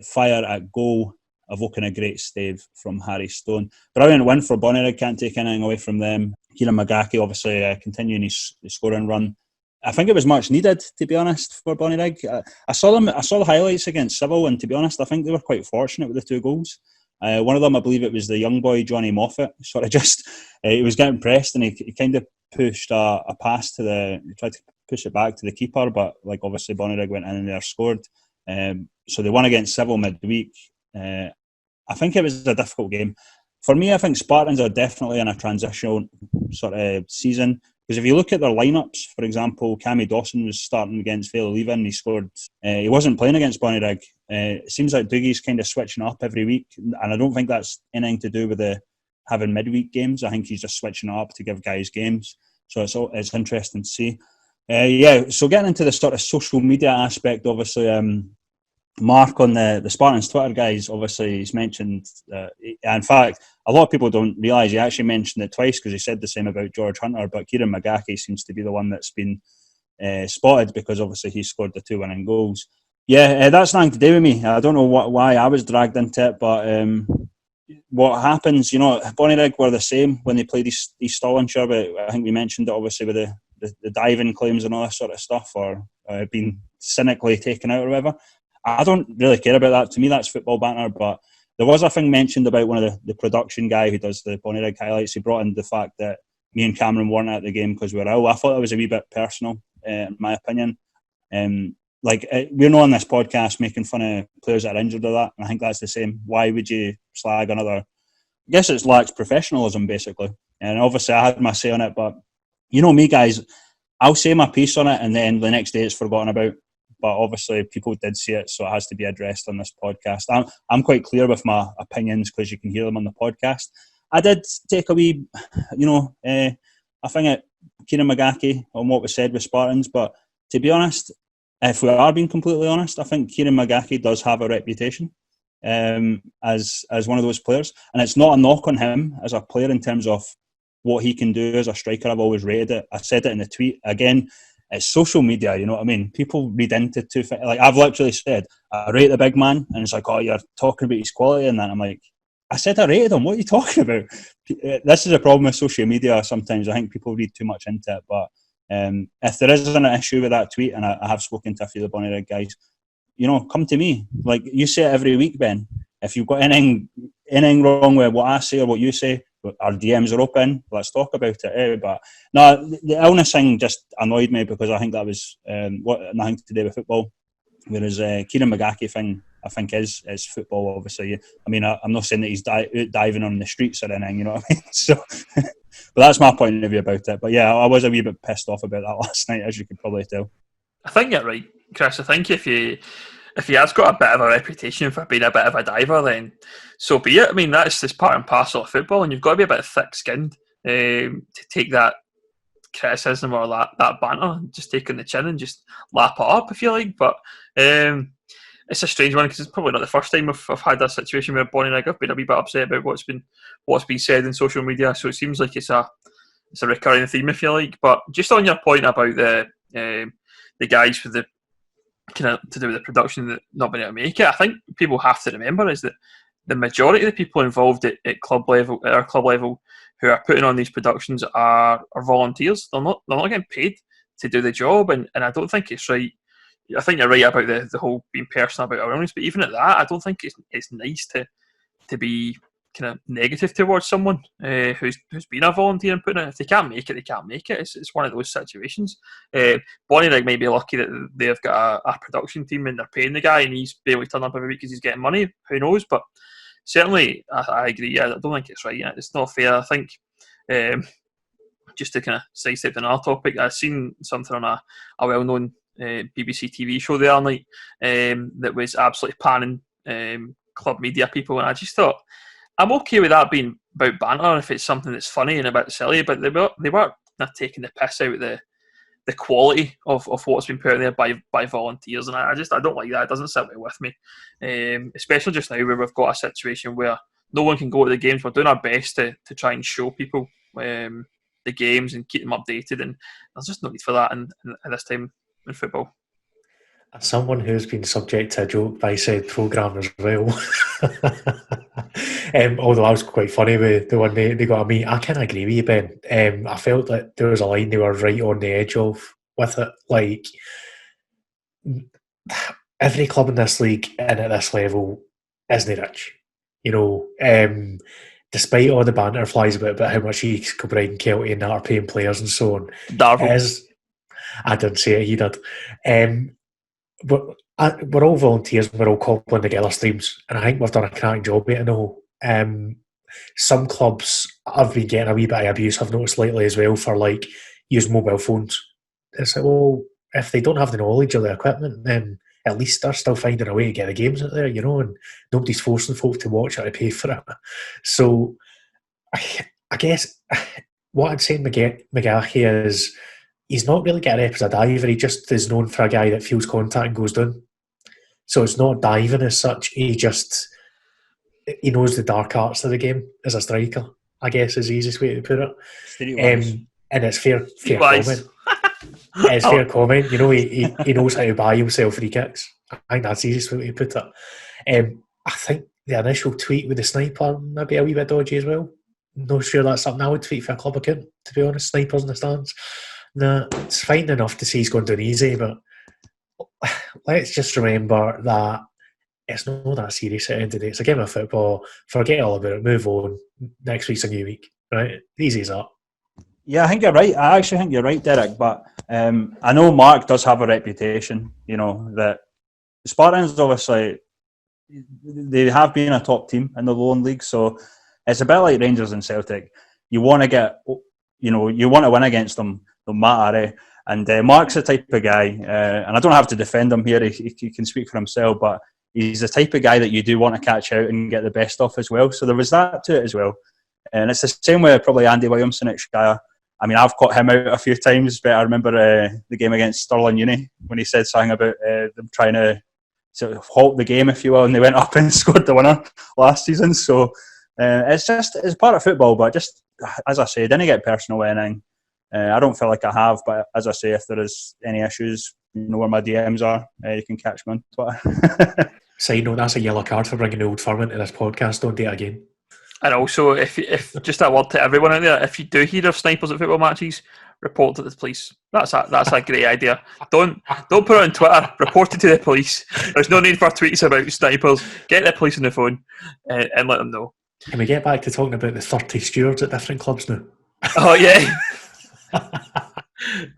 fire at goal, evoking a great save from Harry Stone. Brilliant win for Bonnyrigg, can't take anything away from them. Kieran Magaki obviously continuing his scoring run. I think it was much needed, to be honest, for Bonnyrigg. I saw the highlights against Civil, and to be honest, I think they were quite fortunate with the 2 goals. One of them, I believe it was the young boy, Johnny Moffat, sort of just, he was getting pressed and he kind of pushed a pass he tried to push it back to the keeper, but like obviously Bonnyrigg went in and they scored. So they won against Civil midweek. I think it was a difficult game. For me, I think Spartans are definitely in a transitional sort of season, because if you look at their lineups, for example, Cammy Dawson was starting against Vale Leaven, he scored. He wasn't playing against Bonnyrigg. It seems like Doogie's kind of switching up every week, and I don't think that's anything to do with having midweek games. I think he's just switching it up to give guys games. So it's interesting to see. So getting into the sort of social media aspect, obviously, Mark on the Spartans Twitter, guys, obviously he's mentioned that, in fact, a lot of people don't realise he actually mentioned it twice because he said the same about George Hunter, but Kieran McGackie seems to be the one that's been spotted because obviously he scored the 2 winning goals. Yeah, that's nothing to do with me. I don't know why I was dragged into it, but what happens, Bonnyrigg were the same when they played East Stallinshire, but I think we mentioned it obviously with the diving claims and all that sort of stuff, or being cynically taken out or whatever. I don't really care about that. To me, that's football banter, but there was a thing mentioned about one of the production guy who does the Bonnyrigg highlights. He brought in the fact that me and Cameron weren't at the game because we were ill. I thought that was a wee bit personal, in my opinion. We're not on this podcast making fun of players that are injured or that, and I think that's the same. Why would you slag another? I guess it lacks professionalism, basically. And obviously I had my say on it, but you know me, guys, I'll say my piece on it and then the next day it's forgotten about. But obviously people did see it, so it has to be addressed on this podcast. I'm quite clear with my opinions because you can hear them on the podcast. I did take a wee, I think at Kieran McGackie on what was said with Spartans, but to be honest, if we are being completely honest, I think Kieran McGackie does have a reputation as one of those players, and it's not a knock on him as a player in terms of what he can do as a striker. I've always rated it. I said it in the tweet again. It's social media, you know what I mean? People read into two things. Like, I've literally said, I rate the big man, and it's like, oh, you're talking about his quality and that. I'm like, I said I rated him. What are you talking about? This is a problem with social media sometimes. I think people read too much into it. But if there is an issue with that tweet, and I have spoken to a few of the Bonnyrigg guys, come to me. Like, you say it every week, Ben. If you've got anything wrong with what I say or what you say, our DMs are open. Let's talk about it. But no, the illness thing just annoyed me because I think that was nothing to do with football. Whereas Kieran McGackie thing, I think is football. Obviously, I mean, I'm not saying that he's diving on the streets or anything. You know what I mean? So, but that's my point of view about it. But yeah, I was a wee bit pissed off about that last night, as you could probably tell. I think you're right, Chris. I think if he has got a bit of a reputation for being a bit of a diver, then so be it. I mean, that's just part and parcel of football, and you've got to be a bit thick-skinned to take that criticism or that banter, just take on the chin and just lap it up, if you like. But it's a strange one because it's probably not the first time I've had that situation where Bonnyrigg have been a wee bit upset about what's been said in social media. So it seems like it's a recurring theme, if you like. But just on your point about the guys with the kind of to do with the production that not being able to make it, I think people have to remember is that the majority of the people involved at our club level who are putting on these productions are volunteers. They're not getting paid to do the job, and I don't think it's right. I think you're right about the whole being personal about our illness, but even at that, I don't think it's nice to be kind of negative towards someone who's been a volunteer and putting it. If they can't make it, they can't make it. It's one of those situations. Bonnyrigg may be lucky that they've got a production team and they're paying the guy and he's able to turn up every week because he's getting money. Who knows? But certainly, I agree. I don't think it's right. It's not fair. I think just to kind of sidestep another topic, I've seen something on a well-known BBC TV show the other night that was absolutely panning club media people, and I just thought, I'm okay with that being about banter if it's something that's funny and a bit silly, but they were not taking the piss out of the quality of what's been put out there by volunteers, and I don't like that. It doesn't sit well with me, especially just now where we've got a situation where no one can go to the games. We're doing our best to try and show people the games and keep them updated, and there's just no need for that in this time in football. As someone who's been subject to a joke by said programme as well, although I was quite funny with the one they got at me, I kind of agree with you, Ben. I felt that there was a line they were right on the edge of with it. Like, every club in this league and at this level isn't rich. Despite all the banter flies about how much Kilbride and Kelty and that are paying players and so on. I didn't say it, he did. But we're all volunteers, we're all cobbling together streams, and I think we've done a cracking job at it. I know some clubs have been getting a wee bit of abuse, I've noticed lately as well, for like using mobile phones. It's like, well, if they don't have the knowledge of the equipment, then at least they're still finding a way to get the games out there, and nobody's forcing folk to watch it or to pay for it. So I guess what I'd say in McGahey is he's not really getting a rep as a diver. He just is known for a guy that feels contact and goes down. So it's not diving as such. He knows the dark arts of the game as a striker, I guess is the easiest way to put it. Streetwise. And it's fair Streetwise. comment. It's fair comment. You know, he knows how to buy himself free kicks. I think that's the easiest way to put it. I think the initial tweet with the sniper maybe a wee bit dodgy as well. Not sure that's something I would tweet for a club account, to be honest. Snipers in the stands. Nah, it's fine enough to see he's going down easy, but let's just remember that it's not that serious at the end of the day. It's a game of football. Forget all about it. Move on. Next week's a new week, right? Easy as that. Yeah, I think you're right. I actually think you're right, Derek. But I know Mark does have a reputation, you know, that the Spartans obviously, they have been a top team in the Lowland League. So it's a bit like Rangers and Celtic. You want to you want to win against them, no matter. And Mark's the type of guy, and I don't have to defend him here. He can speak for himself, but he's the type of guy that you do want to catch out and get the best off as well. So there was that to it as well. And it's the same with probably Andy Williamson at Shire. I mean, I've caught him out a few times, but I remember the game against Stalin Uni when he said something about them trying to sort of halt the game, if you will, and they went up and scored the winner last season. So it's part of football, but just, as I say, didn't get personal with anything. I don't feel like I have, but as I say, if there is any issues, you know where my DMs are. You can catch me on Twitter. Side note, that's a yellow card for bringing the old firm into this podcast. Don't do it again. And also, if just a word to everyone out there, if you do hear of snipers at football matches, report to the police. That's a great idea. Don't put it on Twitter. Report it to the police. There's no need for tweets about snipers. Get the police on the phone and let them know. Can we get back to talking about the 30 stewards at different clubs now? Oh yeah.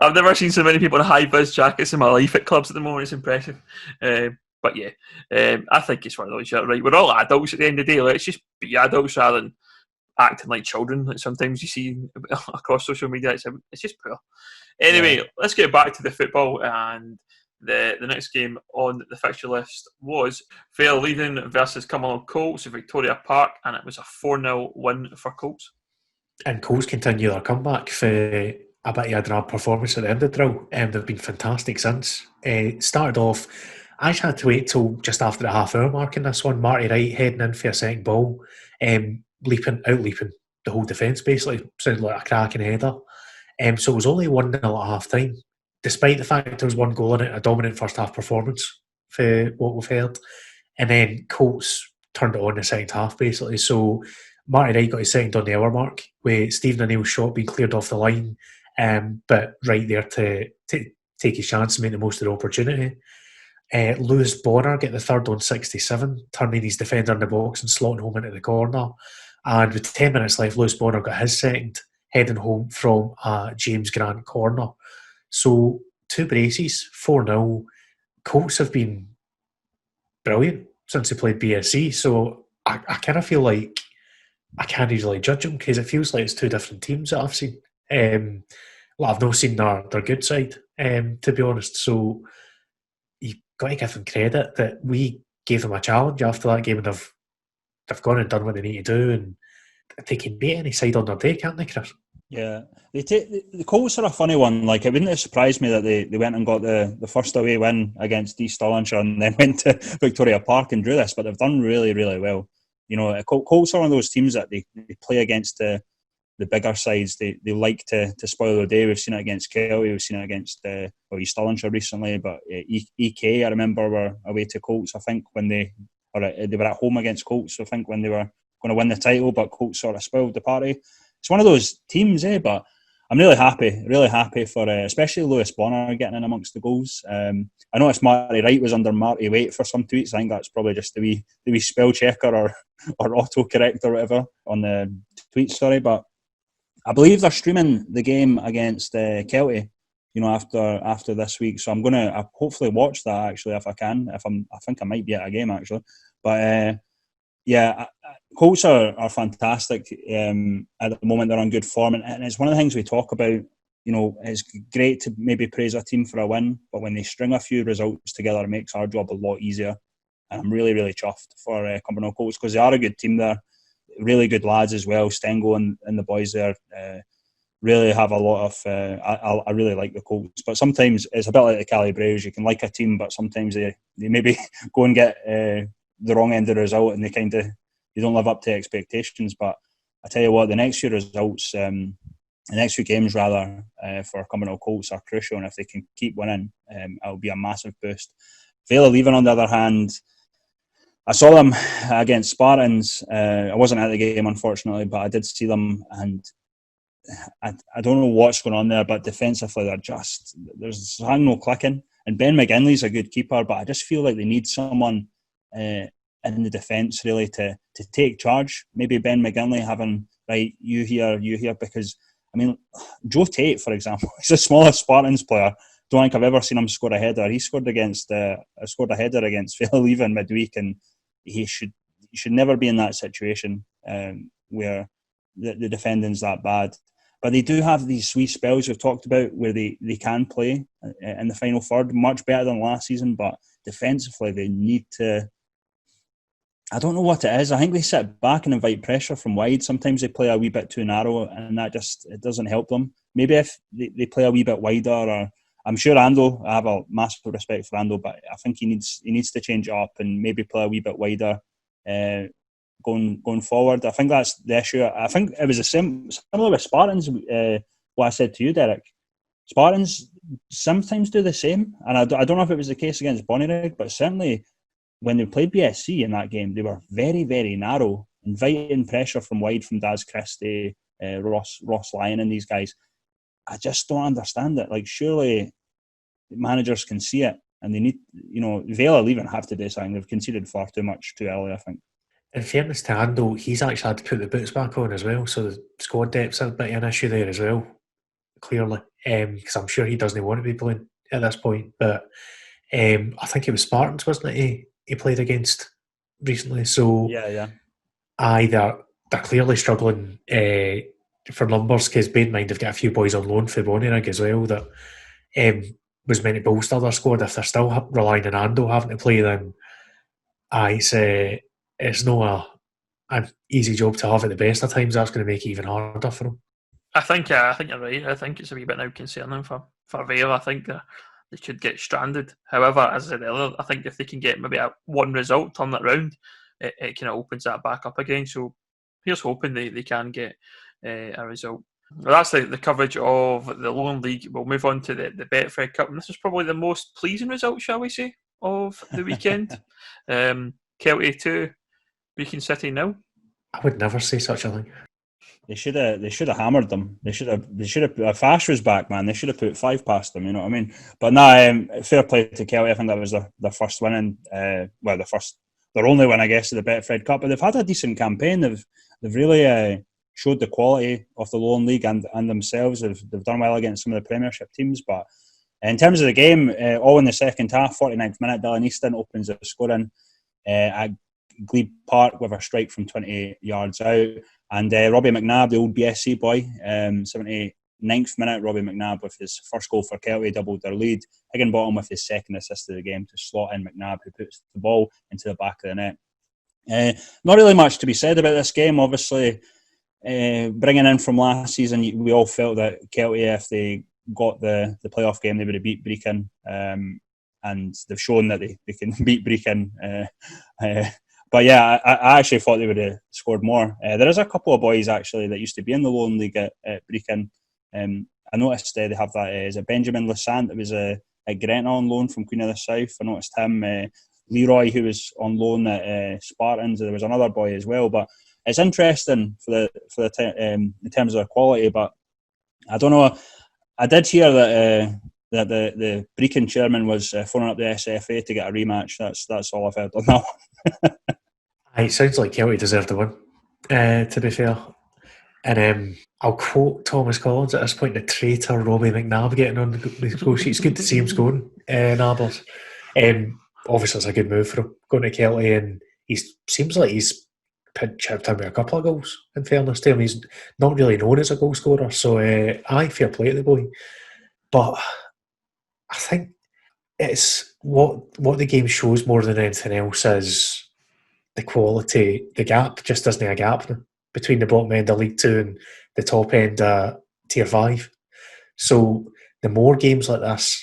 I've never seen so many people in high-vis jackets in my life at clubs at the moment. It's impressive. But yeah, I think it's one of those, right? We're all adults at the end of the day. Let's just be adults rather than acting like children that sometimes you see across social media. It's just poor. Anyway, Let's get back to the football. And the next game on the fixture list was Fair Leading versus Cumberland Colts at Victoria Park, and it was a 4-0 win for Colts. And Colts continue their comeback for a bit of a drab performance at the end of the drill. They've been fantastic since. Started off, I actually had to wait till just after the half-hour mark in this one. Marty Wright heading in for a second ball, out-leaping the whole defence, basically. Sounded like a cracking header. So it was only 1-0 at half-time, despite the fact there was one goal in it, a dominant first-half performance for what we've heard. And then Colts turned it on in the second half, basically. So Marty Wright got his second on the hour mark, with Stephen O'Neill's shot being cleared off the line, but right there to take his chance and make the most of the opportunity. Lewis Bonner get the third on 67, turning his defender in the box and slotting home into the corner. And with 10 minutes left, Lewis Bonner got his second, heading home from a James Grant corner. So 2 braces, 4-0. Colts have been brilliant since they played BSC. So I kind of feel like I can't easily judge them because it feels like it's 2 different teams that I've seen. I've not seen their good side, to be honest. So you've got to give them credit that we gave them a challenge after that game, and they've gone and done what they need to do, and they can beat any side on their day, can't they, Chris? Yeah, the Colts are a funny one. Like, it wouldn't have surprised me that they went and got the first away win against East Stirlingshire and then went to Victoria Park and drew this, but they've done really, really well. You know, Colts are one of those teams that they play against the bigger sides. They like to spoil the day. We've seen it against Kelty, we've seen it against East Stirlingshire recently, but EK, I remember, were away to Colts, I think, when they were at home against Colts, I think, when they were going to win the title, but Colts sort of spoiled the party. It's one of those teams, but I'm really happy for especially Lewis Bonner getting in amongst the goals. I noticed Marty Wright was under Marty Waite for some tweets. I think that's probably just the wee spell checker or autocorrect or whatever on the tweet story. But I believe they're streaming the game against Kelty, you know, after this week. So I'm going to hopefully watch that actually if I can. I think I might be at a game actually. But Colts are fantastic. At the moment, they're on good form, and it's one of the things we talk about. You know, it's great to maybe praise a team for a win, but when they string a few results together, it makes our job a lot easier. And I'm really, really chuffed for Cumberland Colts because they are a good team there. Really good lads as well, Stengo and the boys there. really have a lot of. I really like the Colts, but sometimes it's a bit like the Cali Braves. You can like a team, but sometimes they maybe go and get the wrong end of the result, and they don't live up to expectations. But I tell you what, the next few results, the next few games rather, for Cumbernauld Colts are crucial, and if they can keep winning, it'll be a massive boost. Vale of Leven, on the other hand, I saw them against Spartans. I wasn't at the game, unfortunately, but I did see them, and I don't know what's going on there, but defensively there's no clicking. And Ben McGinley's a good keeper, but I just feel like they need someone in the defence really to take charge. Maybe Ben McGinley having, right, you here, because I mean, Joe Tate, for example, he's the smallest Spartans player. Don't think I've ever seen him score a header. He scored a header against Vale of Leven midweek, and he should never be in that situation where the defending's that bad. But they do have these wee spells we've talked about where they can play in the final third much better than last season, but defensively they need to. I don't know what it is. I think they sit back and invite pressure from wide. Sometimes they play a wee bit too narrow, and that it doesn't help them. Maybe if they play a wee bit wider, or I'm sure Ando, I have a massive respect for Ando, but I think he needs to change it up and maybe play a wee bit wider going forward. I think that's the issue. I think it was similar with Spartans, what I said to you, Derek. Spartans sometimes do the same, and I don't know if it was the case against Bonnyrigg, but certainly when they played BSC in that game, they were very, very narrow, inviting pressure from wide from Daz Christie, Ross Lyon and these guys. I just don't understand it. Like, surely managers can see it, and they need, Vale of Leven have to do something. They've conceded far too much too early, I think. In fairness to Ando, he's actually had to put the boots back on as well, so the squad depth's a bit of an issue there as well, clearly, because I'm sure he doesn't want to be playing at this point. But I think it was Spartans, wasn't it, he played against recently? So yeah. They're clearly struggling for numbers, because bear in mind they've got a few boys on loan for Bonnyrigg as well that was meant to bolster their squad. If they're still relying on Ando having to play, then it's not an easy job to have at the best of times. That's going to make it even harder for them. I think you're right. I think it's a wee bit now concerning for Vale. I think they could get stranded. However, as I said earlier, I think if they can get maybe one result, turn that round, it kind of opens that back up again. So here's hoping they can get a result. Well, that's the coverage of the Lowland League. We'll move on to the Betfred Cup, and this is probably the most pleasing result, shall we say, of the weekend. Kelty 2, Brechin City 0. I would never say such a thing. They should have hammered them. They should have. If Ash was back, man, they should have put 5 past them. You know what I mean? But fair play to Kelty. I think that was their first win, their only win, I guess, of the Betfred Cup. But they've had a decent campaign. They've really showed the quality of the Lowland League and themselves. They've done well against some of the Premiership teams. But in terms of the game, all in the second half, 49th minute, Dylan Easton opens the scoring at Glebe Park with a strike from 28 yards out. And Robbie McNabb, the old BSC boy, 79th minute, Robbie McNabb with his first goal for Kelty doubled their lead. Higginbottom with his second assist of the game to slot in McNabb, who puts the ball into the back of the net. Not really much to be said about this game. Obviously, bringing in from last season, we all felt that Kelty, if they got the playoff game, they would have beat Brechin. And they've shown that they can beat Brechin. But yeah, I actually thought they would have scored more. There is a couple of boys actually that used to be in the Lowland League at Brechin. I noticed they have that. Is it Benjamin Lassant that was at Gretna on loan from Queen of the South? I noticed him. Leroy, who was on loan at Spartans. There was another boy as well. But it's interesting in terms of their quality. But I don't know. I did hear that the Brechin chairman was phoning up the SFA to get a rematch. That's all I've heard on that one. It sounds like Kelty deserved the win, to be fair. And I'll quote Thomas Collins at this point: the traitor Robbie McNabb getting on the score sheet. It's good to see him scoring, Nablers. Obviously, it's a good move for him going to Kelty, and he seems like he's chipped in with a couple of goals. In fairness to him, he's not really known as a goal scorer, so fair play to the boy. But I think it's what the game shows more than anything else is the quality. The gap just isn't a gap between the bottom end of League Two and the top end of Tier 5. So the more games like this,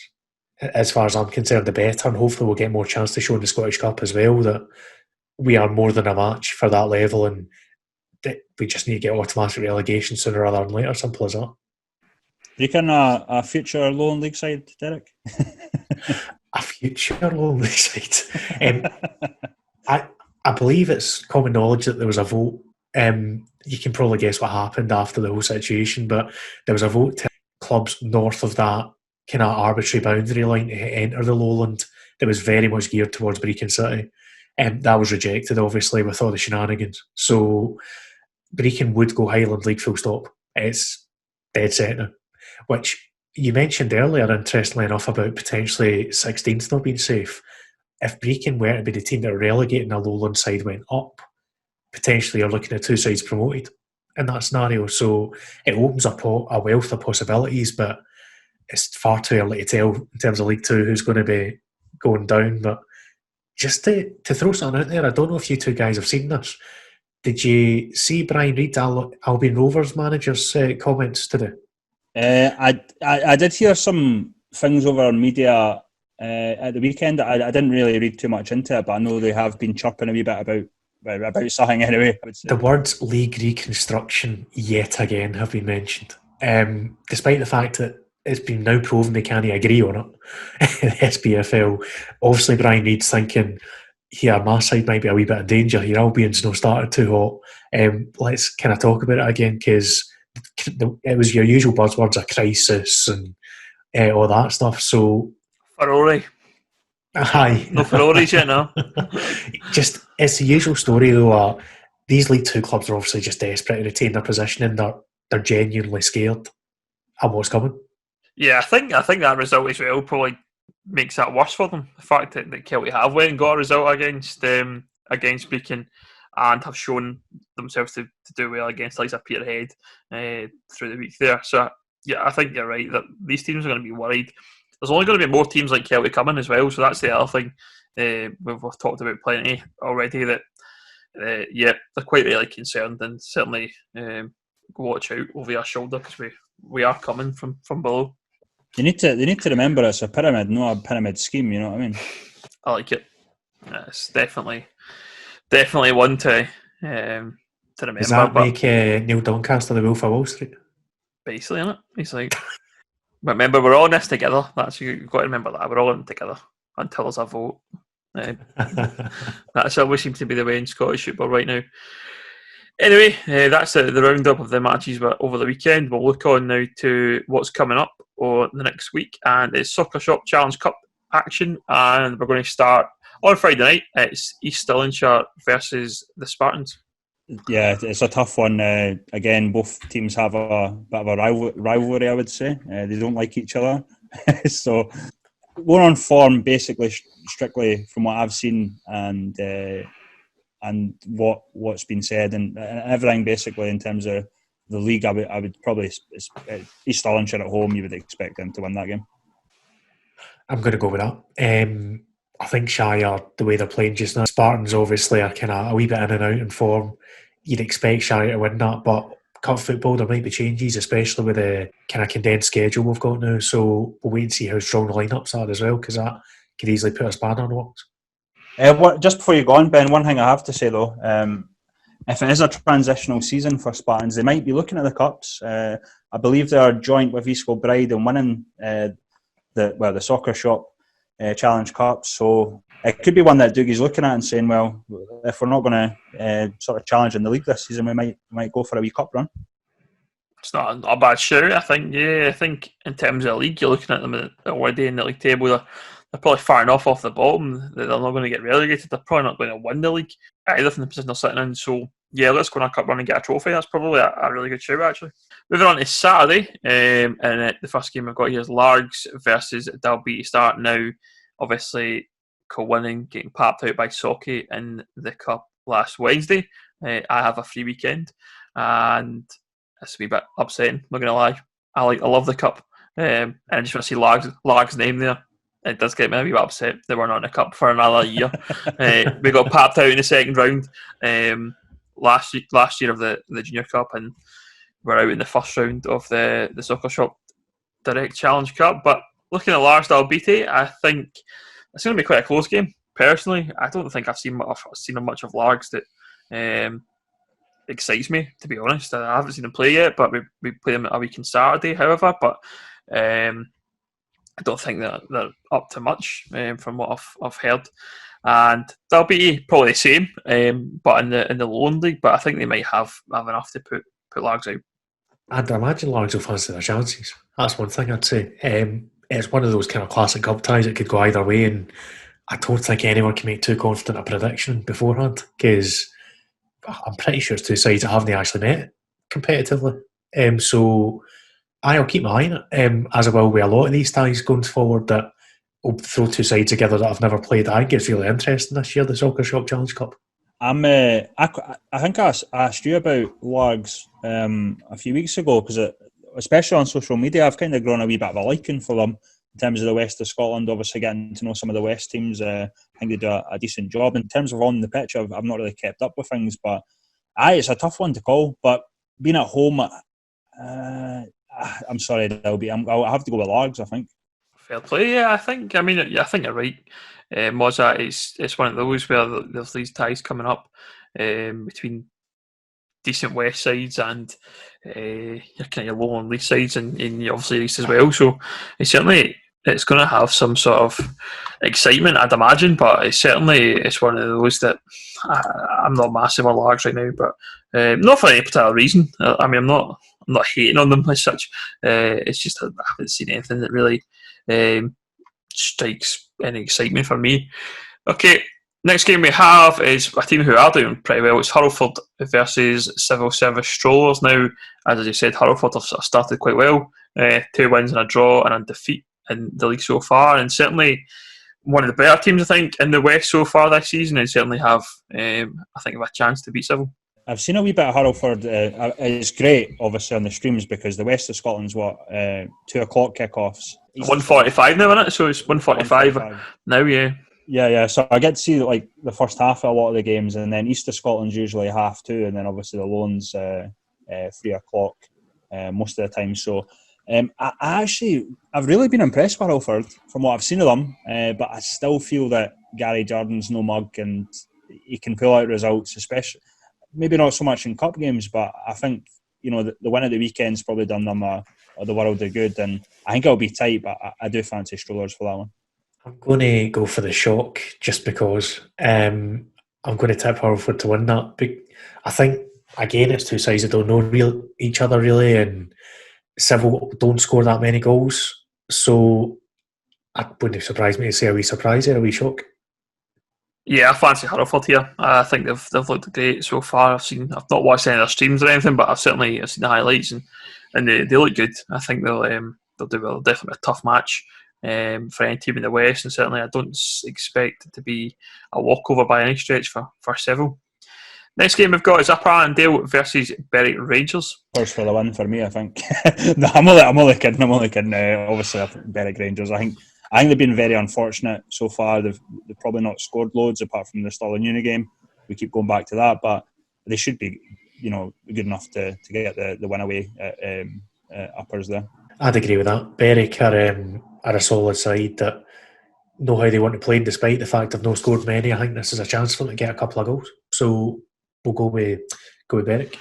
as far as I'm concerned, the better, and hopefully we'll get more chance to show in the Scottish Cup as well that we are more than a match for that level, and that we just need to get automatic relegation sooner rather than later. Simple as that. Do you reckon a future Lowland League side, Derek? A future Lowland League side. I believe it's common knowledge that there was a vote. You can probably guess what happened after the whole situation, but there was a vote to clubs north of that kind of arbitrary boundary line to enter the Lowland that was very much geared towards Brechin City. That was rejected, obviously, with all the shenanigans. So Brechin would go Highland League full stop. It's dead set now. Which you mentioned earlier, interestingly enough, about potentially 16th not being safe. If Brechin were to be the team that are relegating, a Lowland side went up, potentially you're looking at two sides promoted in that scenario. So it opens up a wealth of possibilities, but it's far too early to tell in terms of League Two who's going to be going down. But just to throw something out there, I don't know if you two guys have seen this. Did you see Brian Reid, Albion Rovers manager's comments today? I did hear some things over media at the weekend. I didn't really read too much into it, but I know they have been chirping a wee bit about something anyway. I would say. The words league reconstruction yet again have been mentioned, despite the fact that it's been now proven they can't agree on it. The SPFL, obviously Brian Reid's thinking, here, my side might be a wee bit in danger here. Albion's not started too hot. Let's kind of talk about it again, because it was your usual buzzwords of crisis and all that stuff. So, Ferrari. Aye. No Ferraris yet, no. Just, it's the usual story though. These League Two clubs are obviously just desperate to retain their position, and they're genuinely scared of what's coming. Yeah, I think that result as well probably makes that worse for them. The fact that Kelty have went and got a result against Brechin and have shown themselves to do well against like a Peterhead through the week there. So yeah, I think you're right that these teams are going to be worried. There's only going to be more teams like Kelty coming as well, so that's the other thing. We've talked about plenty already that they're quite really concerned, and certainly watch out over your shoulder because we are coming from below. They need to remember it's a pyramid, not a pyramid scheme. You know what I mean? I like it. It's definitely one to remember. Does that make Neil Doncaster the Wolf of Wall Street? Basically, isn't it? He's like, but remember, we're all in this together. You've got to remember that we're all in it together until there's a vote. That's always seems to be the way in Scottish football right now. Anyway, that's the roundup of the matches over the weekend. We'll look on now to what's coming up on the next week, and it's Soccer Shop Challenge Cup action, and we're going to start on Friday night. It's East Stirlingshire versus the Spartans. Yeah, it's a tough one. Again, both teams have a bit of a rivalry, I would say. They don't like each other. So, going on form, basically, strictly from what I've seen and what's been said and everything, basically, in terms of the league, I would probably, East Stirlingshire at home, you would expect them to win that game. I'm going to go with that. I think Shire, the way they're playing just now, Spartans obviously are kind of a wee bit in and out in form. You'd expect Shire to win that, but cup football, there might be changes, especially with the kind of condensed schedule we've got now. So we'll wait and see how strong the lineups are as well, because that could easily put a spanner in the works. Just before you go on, Ben, one thing I have to say though, if it is a transitional season for Spartans, they might be looking at the cups. I believe they are joint with East Kilbride and winning the Soccer Shop Challenge Cup. So it could be one that Dougie's looking at and saying, well, if we're not going to sort of challenge in the league this season, we might go for a wee cup run. It's not a bad shout, I think. Yeah, I think in terms of the league, you're looking at them already in the league table. They're probably far enough off the bottom. They're not going to get relegated. They're probably not going to win the league either from the position they're sitting in. So yeah, let's go on a cup run and get a trophy. That's probably a really good shout, actually. Moving on to Saturday, and the first game we've got here is Largs versus Dalbeattie Start. Now, obviously, co-winning, getting papped out by Socky in the cup last Wednesday. I have a free weekend, and it's a wee bit upsetting, not going to lie. I love the cup, and I just want to see Largs' name there. It does get me a wee bit upset that we're not in a cup for another year. We got papped out in the second round last year of the Junior Cup, and were out in the first round of the Soccer Shop Direct Challenge Cup. But looking at Larsdale Beatty, I think it's going to be quite a close game. Personally, I don't think I've seen much of Largs that excites me, to be honest. I haven't seen them play yet, but we play them a week on Saturday, however. But I don't think that they're up to much from what I've heard. And they'll be probably the same, but in the Lowland League. But I think they might have enough to put Largs out. I'd imagine Largs will fancy their chances. That's one thing I'd say. It's one of those kind of classic cup ties that could go either way, and I don't think anyone can make too confident a prediction beforehand, because I'm pretty sure it's two sides that haven't actually met competitively. So I'll keep my eye on it, as I will with a lot of these ties going forward, that will throw two sides together that I've never played. I think it's really interesting this year, the Soccer Shop Challenge Cup. I think I asked you about Largs a few weeks ago, because especially on social media, I've kind of grown a wee bit of a liking for them in terms of the west of Scotland. Obviously, getting to know some of the west teams, I think they do a decent job. In terms of on the pitch, I've not really kept up with things, but it's a tough one to call. But being at home, I'm sorry, I'll have to go with Largs, I think. Fair play, yeah. I think you're right. Mozart, it's one of those where there's these ties coming up between decent west sides and your kind of Lowland League sides, and obviously east as well. So it's going to have some sort of excitement, I'd imagine. But it's one of those that I'm not massive on Largs right now, but not for any particular reason. I'm not hating on them as such. It's just I haven't seen anything that really strikes any excitement for me. Okay, next game we have is a team who are doing pretty well. It's Hurlford versus Civil Service Strollers. Now, as you said, Hurlford have started quite well. 2 wins and a draw and a defeat in the league so far, and certainly one of the better teams, I think, in the West so far this season, and certainly have, I think, a chance to beat Civil. I've seen a wee bit of Hurlford. It's great, obviously, on the streams, because the west of Scotland's 2:00 kickoffs. 1:45 now, isn't it? So it's 1:45 now, yeah. Yeah. So I get to see like the first half of a lot of the games, and then east of Scotland's usually 2:30, and then obviously the Lowland's 3:00 most of the time. So I've really been impressed with Hurlford from what I've seen of them, but I still feel that Gary Jordan's no mug, and he can pull out results, especially maybe not so much in cup games, but I think the win at the weekend's probably done them the world of good, and I think it'll be tight, but I do fancy Strollers for that one. I'm going to go for the shock just because I'm going to tip Hurlford to win that. But I think, again, it's two sides that don't know each other really, and Civil don't score that many goals. So it wouldn't surprise me to say a wee surprise or a wee shock. Yeah, I fancy Hurlford here. I think they've looked great so far. I've not watched any of their streams or anything, but I've seen the highlights, and they look good. I think they'll do well. Definitely a tough match for any team in the West, and certainly I don't expect it to be a walkover by any stretch for Civil. Next game we've got is Upper Arundel versus Berwick Rangers. First for the win for me, I think. No, I'm only kidding. Obviously, I think Berwick Rangers. I think they've been very unfortunate so far. They've probably not scored loads apart from the Stalin uni game. We keep going back to that, but they should be, good enough to get the win away at Uppers there. I'd agree with that. Berwick are a solid side that know how they want to play, despite the fact they've not scored many. I think this is a chance for them to get a couple of goals. So we'll go with Berwick.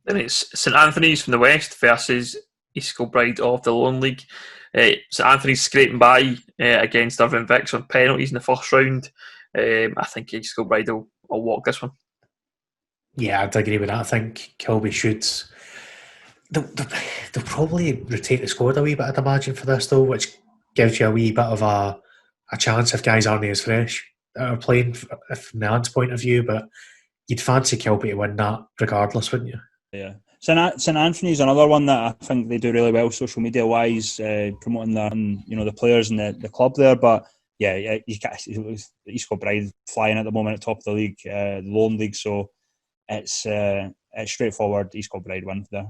Then it's St Anthony's from the West versus East Kilbride of the Lowland League. St Anthony's scraping by against Irvine Vicks on penalties in the first round. I think East Kilbride will walk this one. Yeah, I'd agree with that. I think Kilby should. They'll probably rotate the squad a wee bit, I'd imagine, for this though, which gives you a wee bit of a chance if guys aren't as fresh that are playing from the Ant's point of view. But you'd fancy Kilby to win that regardless, wouldn't you? Yeah. St Anthony's another one that I think they do really well social media wise, promoting the players and the club there. But yeah, you can't. East Kilbride flying at the moment at top of the league, the Lowland League. So it's straightforward. East Kilbride win there.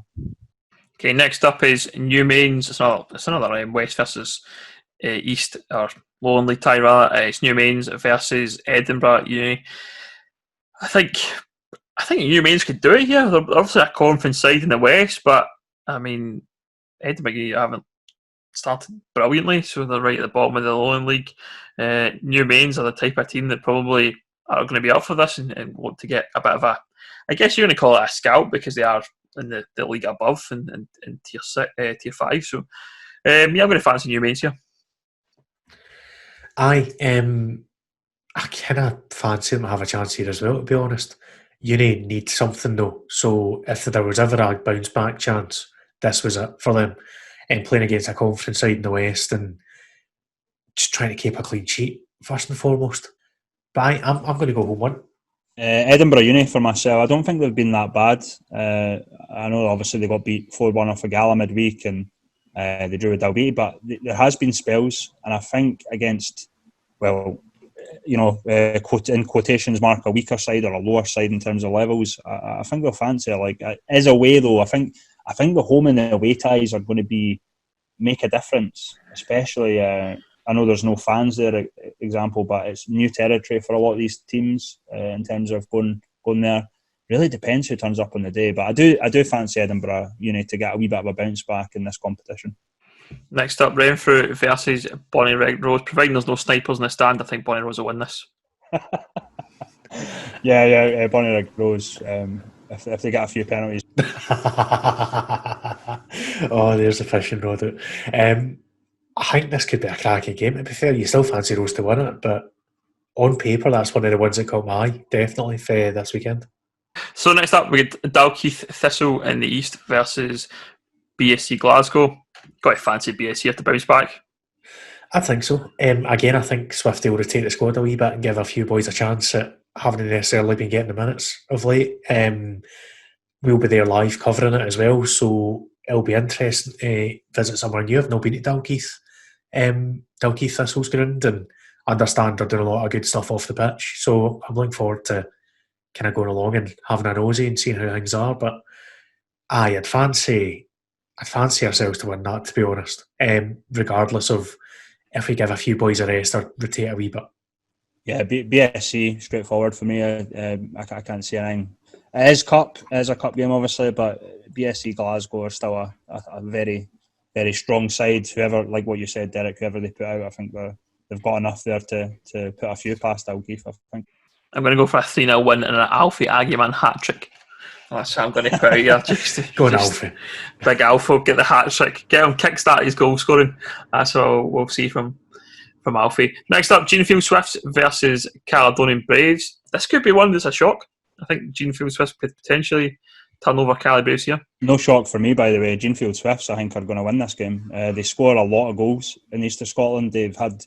Okay, next up is New Mains. It's another West versus East or Lowland League tie rather. It's New Mains versus Edinburgh Uni. I think I think New Mains could do it here. They're obviously a conference side in the West, but I mean, Edinburgh haven't started brilliantly, so they're right at the bottom of the Lowland League. New Mains are the type of team that probably are going to be up for this and want to get a bit of a, I guess you're going to call it a scalp because they are in the league above in tier 5. So yeah, I'm going to fancy New Mains here. I kind of fancy them to have a chance here as well, to be honest. Uni need something though, so if there was ever a bounce back chance, this was it for them. And playing against a conference side in the West and just trying to keep a clean sheet first and foremost. But I'm going to go home one. Edinburgh Uni for myself. I don't think they've been that bad. I know obviously they got beat 4-1 off a Gala midweek and they drew with Dalby, but there has been spells, and I think against, well, in quotations mark, a weaker side or a lower side in terms of levels, I think they'll fancy it. Like, as a way though, I think the home and the away ties are going to make a difference, especially. I know there's no fans there, example, but it's new territory for a lot of these teams in terms of going there. Really depends who turns up on the day, but I do fancy Edinburgh Uni to get a wee bit of a bounce back in this competition. Next up, Renfrew versus Bonnie Rose. Providing there's no snipers in the stand, I think Bonnie Rose will win this. Yeah, Bonnie Rose. If they get a few penalties. Oh, there's the fishing rod out. I think this could be a cracking game. To be fair, you still fancy Rose to win it, but on paper, that's one of the ones that caught my eye, definitely, for this weekend. So next up, we get Dalkeith Thistle in the East versus BSC Glasgow. Got to fancy BSC here to bounce back. I think so. Again, I think Swifty will rotate the squad a wee bit and give a few boys a chance at haven't necessarily been getting the minutes of late. We'll be there live covering it as well, so it'll be interesting to visit somewhere new. I've not been to Dalkeith Thistle's ground, and understand they're doing a lot of good stuff off the pitch. So I'm looking forward to kind of going along and having a nosy and seeing how things are. But I'd fancy ourselves to win that, to be honest. Regardless of if we give a few boys a rest or rotate a wee bit. Yeah, BSC straightforward for me. I can't see anything. It is a cup game, obviously, but BSC Glasgow are still a very, very strong side. Whoever, like what you said, Derek, whoever they put out, I think they've got enough there to put a few past Dalkeith, I think. I'm going to go for a 3-0 win and an Alfie Aguiman hat-trick. That's what I'm going to put out here. Go on, Alfie. Big Alfie, get the hat-trick. Get him kickstart his goal scoring. That's what we'll see from Alfie. Next up, Genefield Swifts versus Caledonian Braves. This could be one that's a shock. I think Genefield Swifts could potentially turn over Cali Braves here. No shock for me, by the way. Genefield Swifts, I think, are going to win this game. They score a lot of goals in East of Scotland. They've had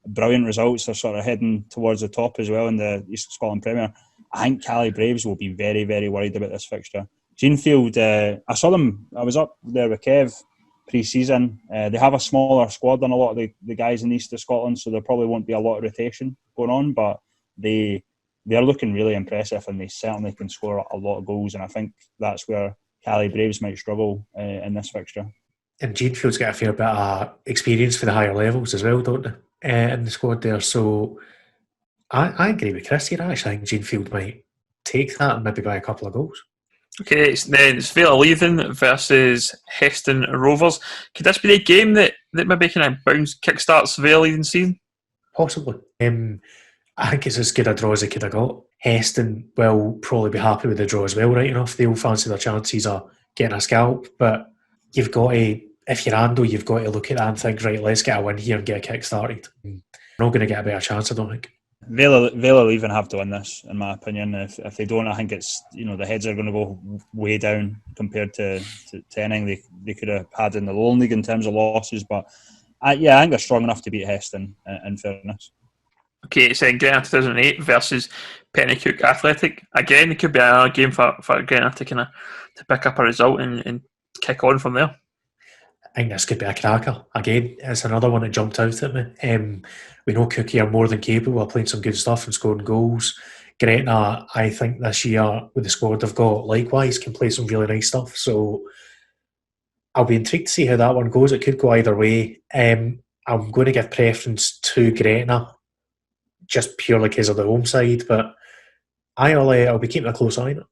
brilliant results. They're sort of heading towards the top as well in the East of Scotland Premier. I think Cali Braves will be very, very worried about this fixture. Genefield, I saw them. I was up there with Kev pre-season. They have a smaller squad than a lot of the guys in the East of Scotland, so there probably won't be a lot of rotation going on, but they're looking really impressive and they certainly can score a lot of goals, and I think that's where Cali Braves might struggle in this fixture. And Genefield's got a fair bit of experience for the higher levels as well, don't they, in the squad there, so I agree with Chris here. I actually think Genefield might take that and maybe buy a couple of goals. Okay, it's Vale Leithen versus Heston Rovers. Could this be the game that maybe kind of kickstarts Vale Leithen scene? Possibly. I think it's as good a draw as they could have got. Heston will probably be happy with the draw as well, right enough. They'll fancy their chances of getting a scalp, but you've got to, if you're Ando, you've got to look at that and think, right, let's get a win here and get a kick started. We're not going to get a better chance, I don't think. Vale will even have to win this, in my opinion. If they don't, I think it's, the heads are going to go way down compared to anything they could have had in the Lowland League in terms of losses. But I think they're strong enough to beat Heston, in fairness. Okay, it's Grenagh 2008 versus Pennycook Athletic. Again, it could be another game for Grenagh to pick up a result and kick on from there. I think this could be a cracker. Again, it's another one that jumped out at me. We know Cookie are more than capable of playing some good stuff and scoring goals. Gretna, I think this year, with the squad they've got, likewise, can play some really nice stuff. So I'll be intrigued to see how that one goes. It could go either way. I'm going to give preference to Gretna, just purely because of the home side, but I'll be keeping a close eye on it.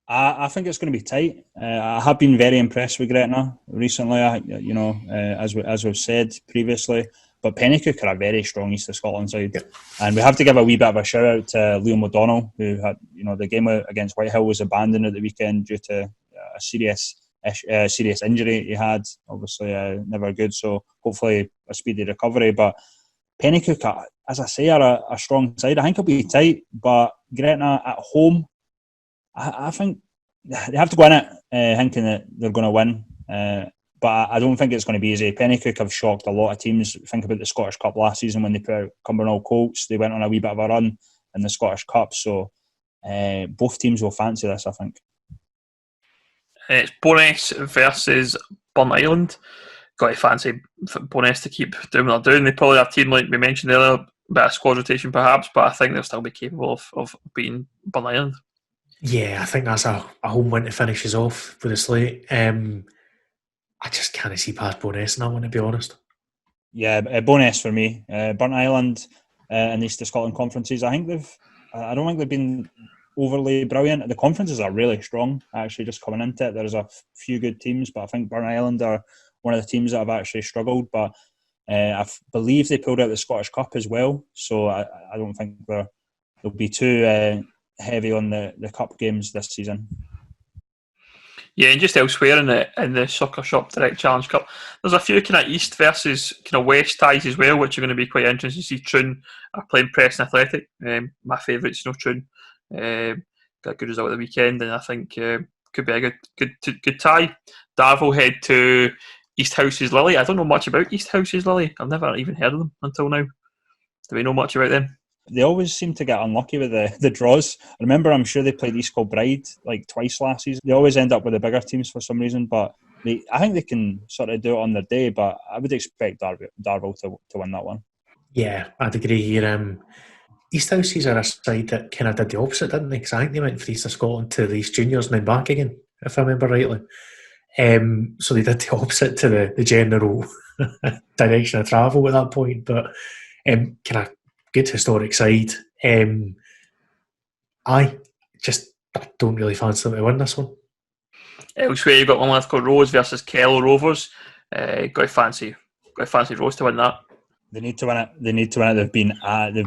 I think it's going to be tight. I have been very impressed with Gretna recently, as we've said previously. But Pennycook are a very strong East of Scotland side. Yep. And we have to give a wee bit of a shout out to Liam O'Donnell, who had, the game against Whitehill was abandoned at the weekend due to a serious injury he had. Obviously, never good. So hopefully a speedy recovery. But Pennycook, as I say, are a strong side. I think it'll be tight, but Gretna at home, I think they have to go in it thinking that they're going to win. But I don't think it's going to be easy. Pennycook have shocked a lot of teams. Think about the Scottish Cup last season when they put out Cumbernauld Colts. They went on a wee bit of a run in the Scottish Cup. So both teams will fancy this, I think. It's Bo'ness versus Burnt Island. Got to fancy Bo'ness to keep doing what they're doing. They probably have a team, like we mentioned earlier, a bit of squad rotation perhaps, but I think they'll still be capable of beating Burnt Island. Yeah, I think that's a home win to finish us off with the slate. I just can't see past Bo'ness in that one, to be honest. Yeah, Bo'ness for me. Burnt Island in the East of Scotland conferences, I don't think they've been overly brilliant. The conferences are really strong, actually, just coming into it. There's a few good teams, but I think Burnt Island are one of the teams that have actually struggled. But I believe they pulled out the Scottish Cup as well, so I don't think they'll be too heavy on the cup games this season. Yeah, and just elsewhere in the Soccer Shop Direct Challenge Cup, there's a few kind of East versus kind of West ties as well, which are going to be quite interesting to see. Troon are playing Preston Athletic. My favourites, Troon. Got a good result at the weekend, and I think could be a good tie. Darvel head to East Houses Lily. I don't know much about East Houses Lily. I've never even heard of them until now. Do we know much about them? They always seem to get unlucky with the draws. I remember, I'm sure they played East Kilbride like twice last season. They always end up with the bigger teams for some reason, but I think they can sort of do it on their day, but I would expect Darvel to win that one. Yeah, I'd agree here. East Houses are a side that kind of did the opposite, didn't they? Because I think they went for East of Scotland to the East Juniors and then back again, if I remember rightly. So they did the opposite to the general direction of travel at that point, but kind of good historic side. I don't really fancy them to win this one. Elsewhere, you've got Linlithgow Rose versus Kello Rovers. Got to fancy Rose to win that. They need to win it. They've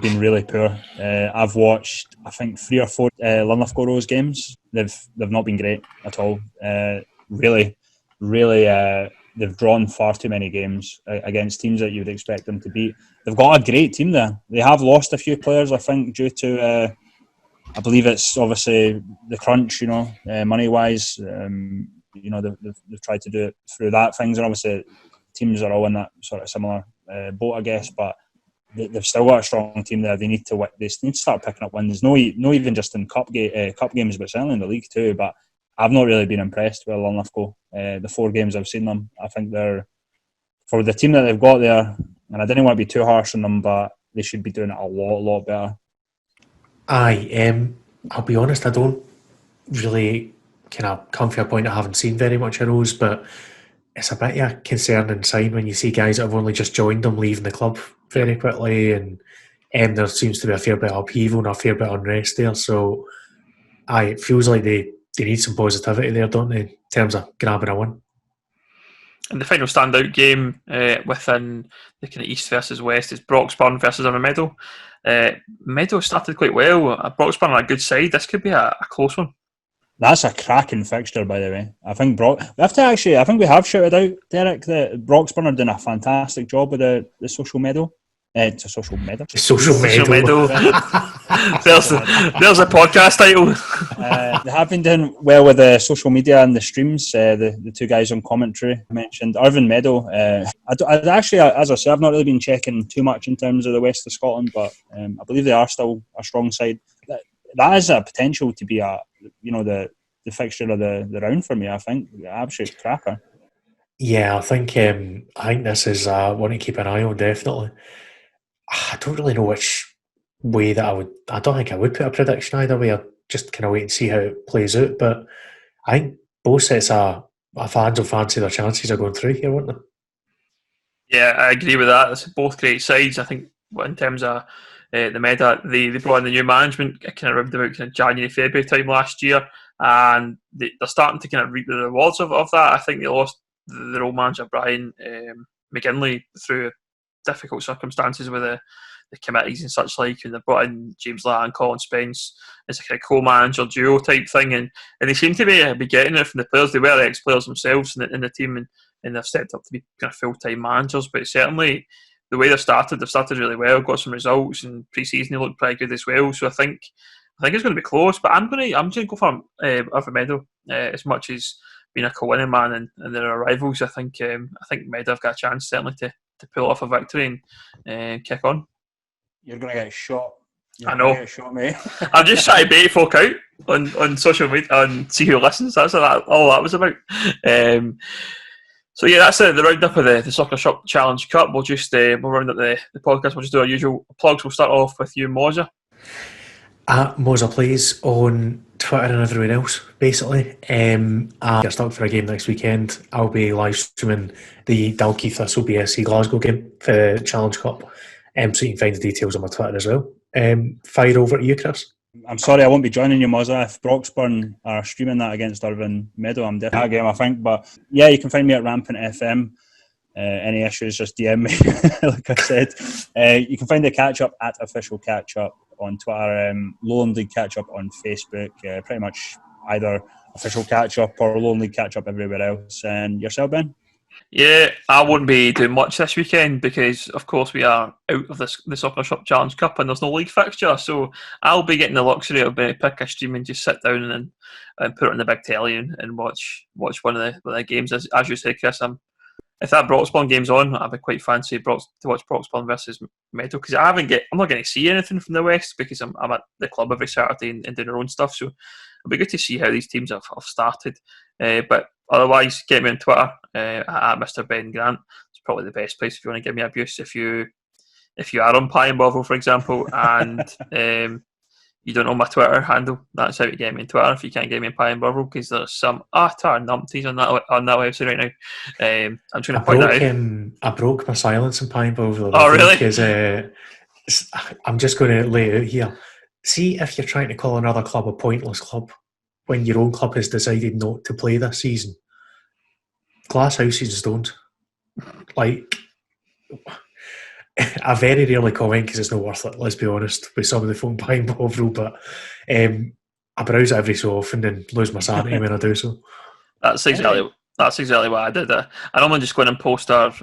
been really poor. I've watched, I think, 3 or 4 Linlithgow Rose games. They've not been great at all. Really, they've drawn far too many games against teams that you would expect them to beat. They've got a great team there. They have lost a few players, I think, due to I believe it's obviously the crunch, money-wise. They've tried to do it through that things, and obviously teams are all in that sort of similar boat, I guess. But they've still got a strong team there. They need to start picking up wins. No even just in cup games, but certainly in the league too. But I've not really been impressed with Linlithgow. The 4 games I've seen them, I think they're, for the team that they've got there, and I didn't want to be too harsh on them, but they should be doing it a lot better. I'll be honest, I don't really kind of come from a point I haven't seen very much of Rose, but it's a bit of a concerning sign when you see guys that have only just joined them leaving the club very quickly, and there seems to be a fair bit of upheaval and a fair bit of unrest there. So it feels like they need some positivity there, don't they, in terms of grabbing a win. And the final standout game within the kind of East versus West is Broxburn versus Meadow. Meadow started quite well. Broxburn are a good side. This could be a close one. That's a cracking fixture, by the way. I think we have shouted out, Derek, that Broxburn are doing a fantastic job with the social meadow. It's a social meadow. Social meadow. There's a podcast title. They have been doing well with the social media and the streams. The 2 guys on commentary mentioned Irvine Meadow. I'd actually, as I say, I've not really been checking too much in terms of the west of Scotland, but I believe they are still a strong side. That is a potential to be the fixture of the round for me. I think absolute cracker. Yeah, I think this is one to keep an eye on, definitely. I don't really know which way that I don't think I would put a prediction either way. I'd just kind of wait and see how it plays out. But I think both sets of fans will fancy their chances of going through here, won't they? Yeah, I agree with that. It's both great sides. I think in terms of the Meadow. They brought in the new management kind of around about kind of January, February time last year, and they're starting to kind of reap the rewards of that. I think they lost their old manager Brian McGinley through difficult circumstances with the committees and such like, and they brought in James Latt and Colin Spence as a kind of co-manager duo type thing, and they seem to be getting it from the players. They were ex-players themselves in the team, and they've stepped up to be kind of full-time managers. But certainly the way they've started really well, got some results, and pre-season they looked pretty good as well. So I think it's going to be close, but I'm going to go for Meadow as much as being a co-winning man and their rivals. I think Meadow have got a chance certainly to pull off a victory and kick on. You're going to get shot. I know. Get shot, mate. I'm just trying to bait folk out on social media and see who listens. That's all that was about. So yeah, that's the roundup of the Soccer Shop Challenge Cup. We'll just we'll round up the podcast. We'll just do our usual plugs. We'll start off with you, Moza. At Moza Plays on Twitter and everywhere else, basically. I'll get stuck for a game next weekend. I'll be live streaming the Dalkeith Thistle BSC Glasgow game for the Challenge Cup. So you can find the details on my Twitter as well. Fire over to you, Chris. I'm sorry, I won't be joining you, Moza. If Broxburn are streaming that against Irvine Meadow, I'm definitely at that game, I think. But yeah, you can find me at Rampant FM. Any issues, just DM me, like I said. You can find the Catchup at Official Catchup on Twitter, Lowland League Catchup on Facebook, pretty much either Official Catchup or Lowland League Catchup everywhere else. And yourself, Ben? Yeah, I won't be doing much this weekend because, of course, we are out of the Soccer Shop Challenge Cup and there's no league fixture. So I'll be getting the luxury of pick a stream and just sit down and put it on the big telly and watch one of the games. As you say, Chris, if that Broxburn game's on, I'd be quite fancy to watch Broxburn versus Meadow because I'm not going to see anything from the West because I'm at the club every Saturday and doing our own stuff. So it'll be good to see how these teams have started. But otherwise, get me on Twitter at Mr. Ben Grant. It's probably the best place if you want to give me abuse. If you are on Pie and Bovril, for example, and you don't know my Twitter handle, that's how you get me on Twitter. If you can't get me on Pie and Bovril, because there's some utter numpties on that website right now. I'm trying to point that out. I broke my silence in Pie and Bovril. Oh, really? Because I'm just going to lay it out here. See if you're trying to call another club a pointless club when your own club has decided not to play this season. Glass houses don't. Like, I very rarely comment because it's not worth it, let's be honest, with some of the phone buying Bovril, but I browse it every so often and lose my sanity when I do so. That's exactly what I did. I normally just go in and post our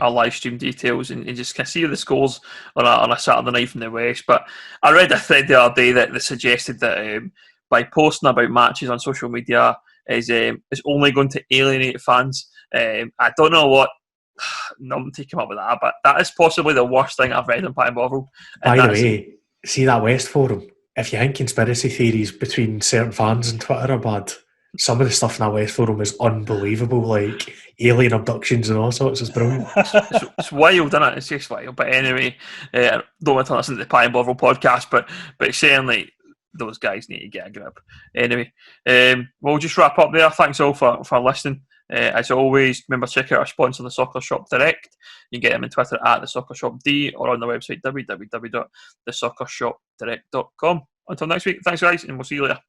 live stream details and just kind of see the scores on a Saturday night from the West. But I read a thread the other day that suggested that by posting about matches on social media is only going to alienate fans. I don't know what numpty came up with that, but that is possibly the worst thing I've read in Pie and Bovril. By the way, see that West forum? If you think conspiracy theories between certain fans on Twitter are bad, some of the stuff in that West forum is unbelievable, like alien abductions and all sorts. It's brilliant. It's wild, isn't it? It's just wild. But anyway, don't want to listen to the Pie and Bovril podcast, but certainly those guys need to get a grip. Anyway, we'll just wrap up there. Thanks all for listening. As always, remember to check out our sponsor, The Soccer Shop Direct. You can get them on Twitter at The Soccer Shop D or on the website www.thesoccershopdirect.com. Until next week, thanks guys, and we'll see you later.